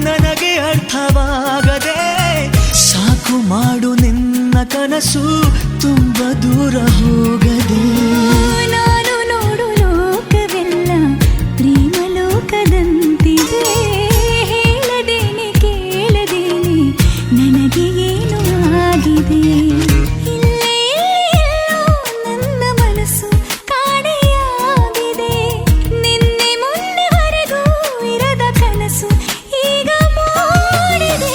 ನನಗೆ ಅರ್ಥವಾಗದೆ ಸಾಕು ಮಾಡು ನಿನ್ನ ಕನಸು ತುಂಬ ದೂರ ಹೋಗದೆ. ನಾನು ನೋಡು ಲೋಕವೆಲ್ಲ ಪ್ರೇಮ ಲೋಕದಂತಿದೆ. ಹೇಳದೇನೆ ಕೇಳದೇನೆ ನನಗೆ ಏನು ಆಗಿದೆ. ನನ್ನ ಮನಸ್ಸು ಕಾಣೆಯಾಗಿದೆ. ನಿನ್ನೆ ಮೊನ್ನೆವರೆಗೂ ಇರದ ಕನಸು ಈಗ ಮೂಡಿದೆ.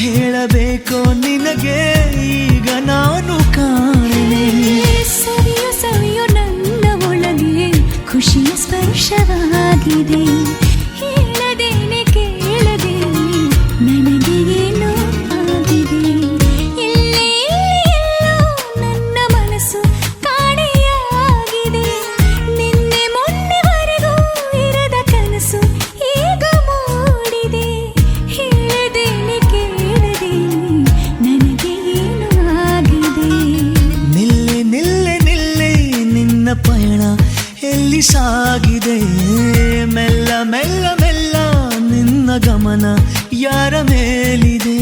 ಹೇಳಬೇಕೋ ನಿನಗೆ ಈಗ ನಾನು ಕಾಣೆ. ಸವಿಯೋ ಸವಿಯೋ ವಶವಾಗಿದೆ. ಹೇಳದೇನೆ ಕೇಳದೆ ನನಗೆ ಏನೋ ಆಗಿದೆ. ಎಲ್ಲೇ ಎಲ್ಲೋ ನನ್ನ ಮನಸ್ಸು ಕಾಣೆಯಾಗಿದೆ. ನಿನ್ನೆ ಮೊನ್ನೆವರೆಗೂ ಇರದ ಕನಸು ಈಗ ಮೂಡಿದೆ. ಹೇಳದೇನೆ ಕೇಳದೆ ನನಗೆ ಏನೋ ಆಗಿದೆ. ನಿಲ್ಲೆ ನಿಲ್ಲೆ ನಿಲ್ಲೆ ನಿನ್ನ ಪಯಣ ಎಲ್ಲಿ ಸಾಗಿದೆ. ಮೆಲ್ಲ ಮೆಲ್ಲ ಮೆಲ್ಲ ನಿನ್ನ ಗಮನ ಯಾರ ಮೇಲಿದೆ.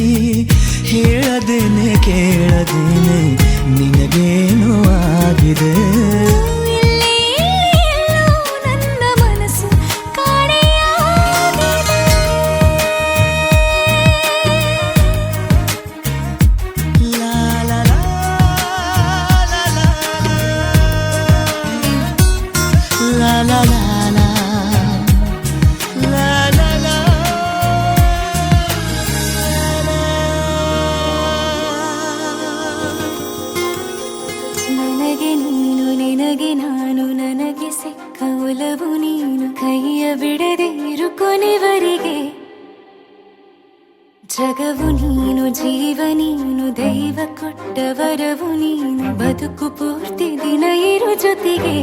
ಹೇಳದೇನೆ ಕೇಳದೇನೆ ನಿನಗೇನು ಆಗಿದೆ. ಎಲ್ಲೇ ಎಲ್ಲೋ ನನ್ನ ಮನಸ್ಸು ಕಾಣೆಯಾಗಿದೆ. ಲಾ ಲಾ ಲಾ ಲಾ ಲಾ ಲಾ ಲಾ ಲಾ ಲಾ ಲಾ ಲಾ. ನನಗೆ ನೀನು ನಿನಗೆ ನಾನು ನನಗೆ ಸಿಕ್ಕ ಒಲವು ನೀನು. ಕೈಯ ಬಿಡದೆ ಇರು ಕೊನೆವರೆಗೆ. ಜಗವು ನೀನು ಜೀವ ನೀನು ದೈವ ಕೊಟ್ಟ ವರವು ನೀನು. ಬದುಕು ಪೂರ್ತಿ ದಿನ ಇರು ಜೊತೆಗೆ.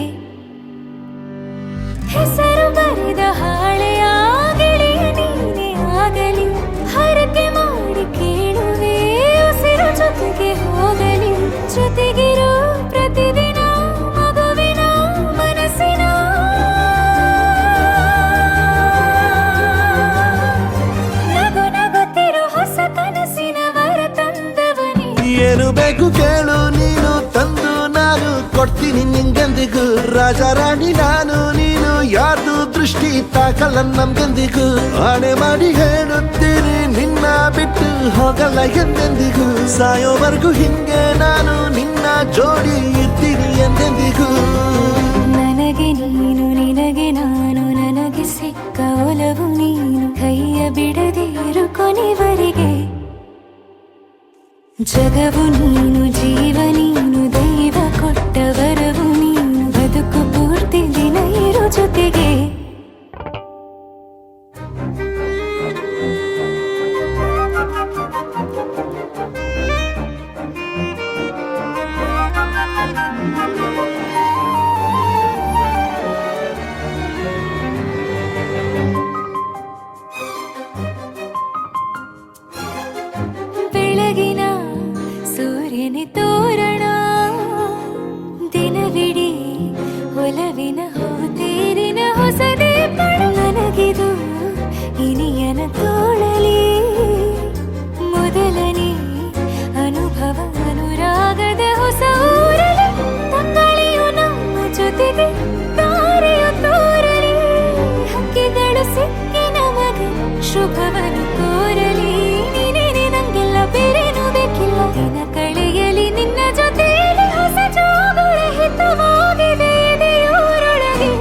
ಹೆಸರು ಬರೆದ ಹಾಳೆಯಾಗಲಿ ನೀನೇ ಆಗಲಿ. ಹರಕೆ ಮಾಡಿ ಕೇಳುವೆ ಉಸಿರು ಜೊತೆಗೆ ಹೋಗಲಿ. ಜೊತೆಗಿರೋ ಪ್ರತಿದಿನ ಮಗುವಿನ ಮನಸ್ಸಿನ ನಗು ನಗುತ್ತಿರೋ ಹೊಸ ಕನಸಿನ ವರ ತಂದವನೇ. ಏನು ಬೇಕು ಕೇಳು ನೀನು ತಂದು ನಾನು ಕೊಡ್ತೀನಿ ನಿಂಗೆಂದಿಗೂ. ರಾಜ ರಾಣಿ ನಾನು ನೀನು ಯಾರ್ದು ದೃಷ್ಟಿ ತಾಕಲ್ಲ ನಮ್ಗೆಂದಿಗೂ. ಆಣೆ ಮಾಡಿ ಹೇಳುತ್ತೀನಿ ನಿನ್ನ ಬಿಟ್ಟು ಹೋಗಲ್ಲ ಎಂದೆಂದಿಗೂ. ಸಾಯೋವರೆಗೂ ಹಿಂಗೆ ನಾನು ನಿನ್ನ ಜೋಡಿ ಇದ್ದೀನಿ ಎಂದೆಂದಿಗೂ. ನನಗೆ ನೀನು ನಿನಗೆ ನಾನು ನನಗೆ ಸಿಕ್ಕ ಒಲವು ನೀನು. ಕೈಯ ಬಿಡದೆ ಇರು ಕೊನೆವರೆಗೆ. ಜಗವು ನೀನು ಜೀವ ನೀನು ದೈವ ಕೊಟ್ಟ ವರವು ನೀನು. ಬದುಕು ಪೂರ್ತಿ ದಿನ ಇರು ಜೊತೆಗೆ. ಬೆಳಗಿನ ಸೂರ್ಯನೇ ತೋರಣ. ದಿನವಿಡೀ ಒಲವಿನ ಹೋತೇರಿನ ಹೊಸದೇ ಪಡ. ನನಗಿದು ಇನಿಯನ ತೋಳಲಿ ಮೊದಲನೇ ಅನುಭವ ಅನುರಾಗದ ಹೊಸ ಊರಲಿ. ತಂಗಳಿಯು ನಮ್ಮ ಜೊತೆಗೆ ತಾರೆಯು ತೋರಲಿ. ಹಕ್ಕಿಗಳು ಸಿಕ್ಕಿ ನಮಗೆ ಶುಭವನ್ನು ಕೋರಲಿ. ನೀನೇನೆ ನಂಗೆಲ್ಲ ಬೇರೇನು ಬೇಕಿಲ್ಲ. ದಿನ ಕಳೆಯಲಿ ನಿನ್ನ ಜೊತೆಯಲ್ಲಿ ಹೊಸ ಜೋಗುಳ ಹಿತವಾಗಿದೆ ಎದೆಯೂರೊಳಗೆ.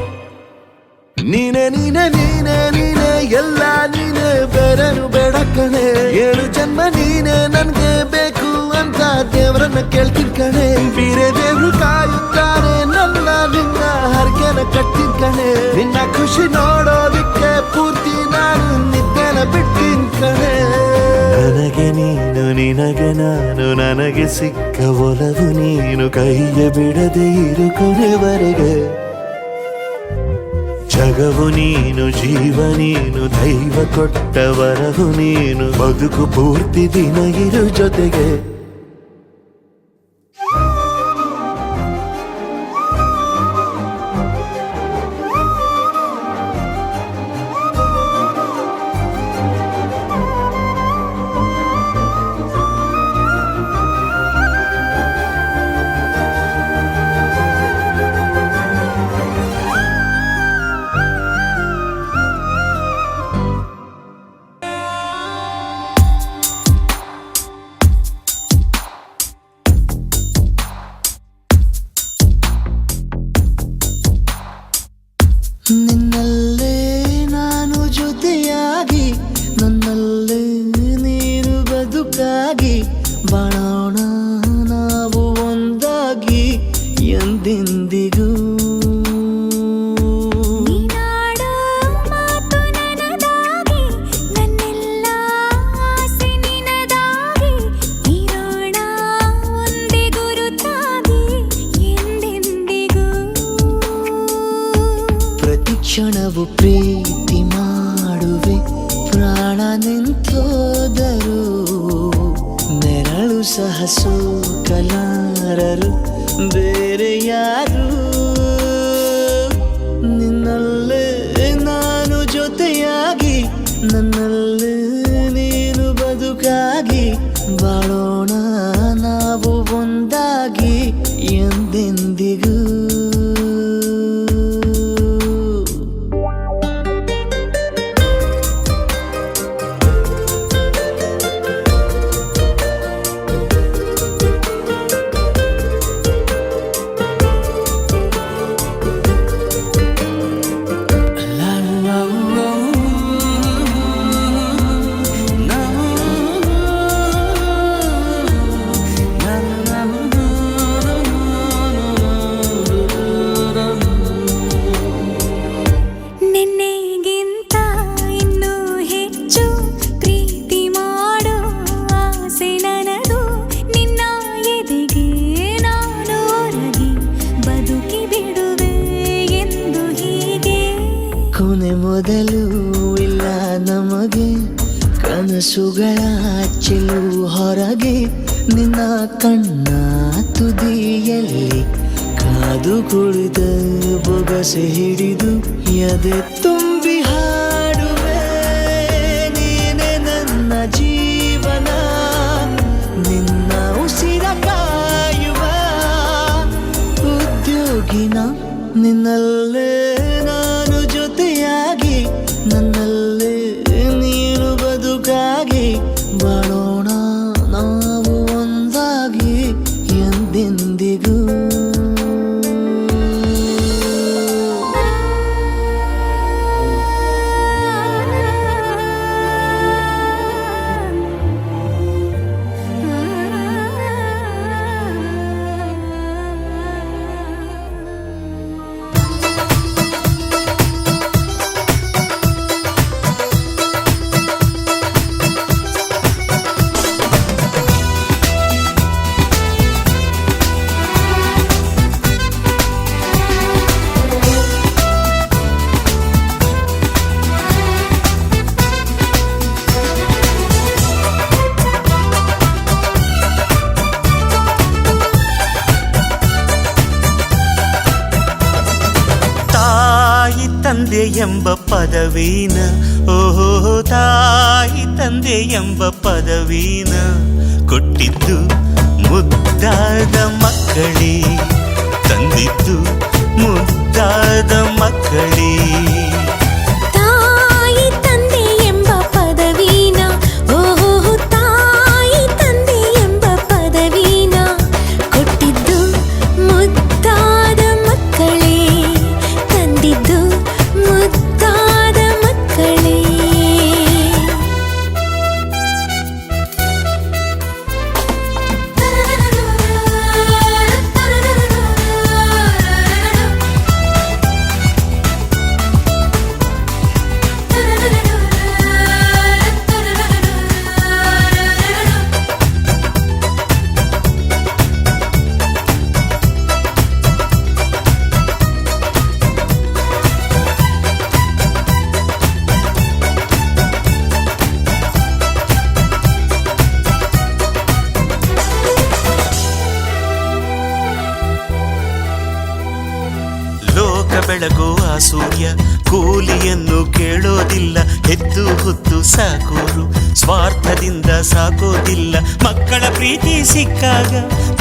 ನೀನೆ ನೀನೆ ನೀನೆ ನೀನೆ ಎಲ್ಲ ನೀನೆ ಬೇರೆನು ಬೇಡ ಕಣೆ. 7 ಜನ್ಮ ನೀನೆ ನನ್ಗೆ ಬೇಕು ಅಂತ ದೇವರನ್ನ ಕೇಳ್ತೀನಿ ಕಣೆ. ಬೇರೆ ದೇವ್ರು ಕಾಯುತ್ತಾರೆ ನನ್ನ ನಿನ್ನ ಹರಕೆನ ಕಟ್ಟಿನ ಕಣೆ. ನಿನ್ನ ಖುಷಿ ನೋಡೋದಿಕ್ಕೆ ಪೂರ್ತಿ ನಾನು ನಿದ್ದೆನ ಬಿಟ್ಟಿನ ಕಣೆ. ನನಗೆ ನೀನು ನಿನಗೆ ನಾನು ನನಗೆ ಸಿಕ್ಕ ಒಲವು ನೀನು. ಕೈಯ ಬಿಡದೆ ಇರು ಕೊನೆವರೆಗೆ. ಜಗವು ನೀನು ಜೀವ ನೀನು ದೈವ ಕೊಟ್ಟ ವರವು ನೀನು. ಬದುಕು ಪೂರ್ತಿ ದಿನ ಇರು ಜೊತೆಗೆ. ನಿನ್ನಲ್ಲೇ ನಾನು ಜೊತೆಯಾಗಿ ನನ್ನಲ್ಲೇ ನೀನು ಬದುಕಾಗಿ ಬಾಳೋಣ ನಾವು ಒಂದಾಗಿ ಎಂದೆಂದಿಗೂ. ನೀನಾ ಸಹಸೋ ಕಲಾರರು ಬೇರೆ ಯಾರು ನಿನ್ನಲ್ಲೇ ನಾನು ಜೊತೆಯಾಗಿ ನನ್ನಲ್ಲೇ ನೀನು ಬದುಕಾಗಿ ಬಾಳೋಣ ನಾವು ಒಂದಾಗಿ ಎಂದೆಂದಿಗೂ ನಿನ್ನೆಗಿಂತ ಇನ್ನೂ ಹೆಚ್ಚು ಪ್ರೀತಿ ಮಾಡೋ ಆಸೆ ನನದು ನಿನ್ನ ಎದೆಗೆ ನಾನು ಒರಗಿ ಬದುಕಿ ಬಿಡುವೆ ಎಂದು ಹೀಗೆ ಕೊನೆ ಮೊದಲು ಇಲ್ಲ ನಮಗೆ ಕನಸುಗಳ ಚೆಲು ಹೊರಗೆ ನಿನ್ನ ಕಣ್ಣ ತುದಿಯಲ್ಲಿ ಕಾದು ಕುಳಿತ ಬೊಗಸೆ ಹಿಡಿದು ಎದೆ ತುಂಬಿ ಹಾಡುವೆ ನೀನೆ ನನ್ನ ಜೀವನ ನಿನ್ನ ಉಸಿರ ಕಾಯುವ ಉದ್ಯೋಗಿನ ನಿನ್ನಲ್ಲೇ ನಾನು ಜೊತೆಯಾಗಿ ನನ್ನಲ್ಲೇ ನೀನು ಬದುಕಾಗಿ ಬಾಳೋಣ ನಾವು ಒಂದಾಗಿ ಎಂದೆಂದಿಗೂ ತಂದೆ ಎಂಬ ಪದವೀನ ಓಹೋ ತಾಯಿ ತಂದೆ ಎಂಬ ಪದವೀನ ಕೊಟ್ಟಿದ್ದು ಮುದ್ದಾದ ಮಕ್ಕಳೇ ತಂದಿದ್ದು ಮುದ್ದಾದ ಮಕ್ಕಳೇ ತಾಯಿ ತಂದೆ ಎಂಬ ಪದವೀನ ಓಹೋ ತಾಯಿ ತಂದೆ ಎಂಬ ಪದವೀನ ಕೊಟ್ಟಿದ್ದು ಮುದ್ದಾದ ಮಕ್ಕಳೇ ತಂದಿದ್ದು ಮುದ್ದಾದ ಮಕ್ಕಳೇ ಬೆಳಗೋ ಆ ಸೂರ್ಯ ಕೂಲಿಯನ್ನು ಕೇಳೋದಿಲ್ಲ ಹೆದ್ದು ಹೊತ್ತು ಸಾಕೋರು ಸ್ವಾರ್ಥದಿಂದ ಸಾಕೋದಿಲ್ಲ ಮಕ್ಕಳ ಪ್ರೀತಿ ಸಿಕ್ಕಾಗ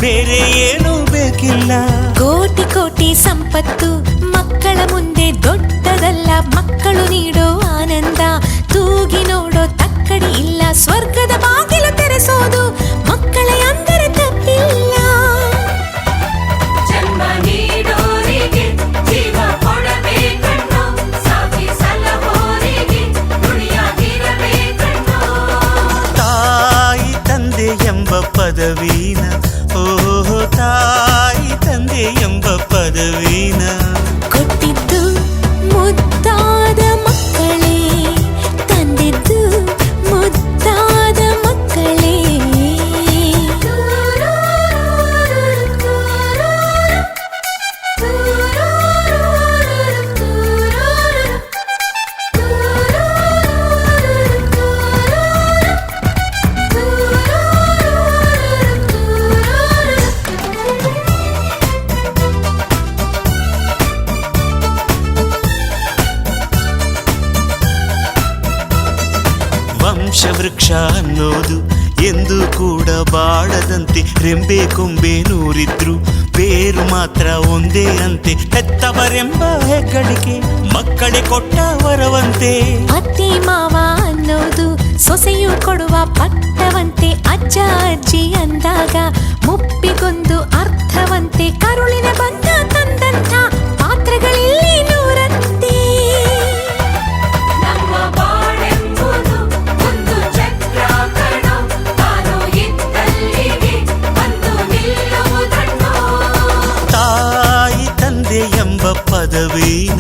ಬೇರೆ ಏನೂ ಬೇಕಿಲ್ಲ ಕೋಟಿ ಕೋಟಿ ಸಂಪತ್ತು ಮಕ್ಕಳ ಮುಂದೆ ದೊಡ್ಡದಲ್ಲ ಮಕ್ಕಳು ನೀಡೋ ಆನಂದ ತೂಗಿ ನೋಡೋ ತಕ್ಕಡಿ ಇಲ್ಲ ಸ್ವರ್ಗದ ಬಾಗಿಲು ತೆರೆಸೋದು ಮಕ್ಕಳೇ ಅಂದರೆ ತಪ್ಪಿಲ್ಲ ಜನ್ಮ ನೀಡೋರಿಗೆ ಜೀವ ಕೊಡಬೇಕಣ್ಣೋ ಸಾಕಿ ಸಲಹೋರಿಗೆ ನುಡಿಯಾಗಿರಬೇಕಣ್ಣೋ ತಾಯಿ ತಂದೆ ಎಂಬ ಪದವೀನ ಓ ತಾಯಿ ತಂದೆ ಎಂಬ ಪದವೀನ ಕೊಟ್ಟಿದ್ದು ಮುದ್ದಾದ ಮಕ್ಕಳೇ ತಂದಿದ್ದು ಮುದ್ದಾದ ಮಕ್ಕಳೇ ಅನ್ನೋದು ಎಂದು ಕೂಡ ಬಾಳದಂತೆ, ರೆಂಬೆ ಕೊಂಬೆ ನೂರಿದ್ರು ಬೇರು ಮಾತ್ರ ಒಂದೇ ಅಂತೆ. ಹೆತ್ತವರೆಂಬ ಹೆಗ್ಗಳಿಕೆ ಮಕ್ಕಳೇ ಕೊಟ್ಟ ವರವಂತೆ. ಅತ್ತಿ ಮಾವ ಅನ್ನೋದು ಸೊಸೆಯು ಕೊಡುವ ಪಟ್ಟವಂತೆ. ಅಜ್ಜ ಅಜ್ಜಿ ಅಂದಾಗ ಮುಪ್ಪಿಗೊಂದು ಅರ್ಥವಂತೆ. ಕರುಳಿನ ಬಂಧ ತಂದಂಥ ಪಾತ್ರಗಳಲ್ಲಿ ನೂರಂತೆ. ನಮ್ಮ ಬಾಳೆಂಬುದು ಒಂದು ಚಕ್ರ ಕಣೋ, ತಾನು ಇದ್ದಲ್ಲಿಗೆ ಬಂದು ನಿಲ್ಲುವುದಣ್ಣೋ. ತಾಯಿ ತಂದೆ ಎಂಬ ಪದವೇನ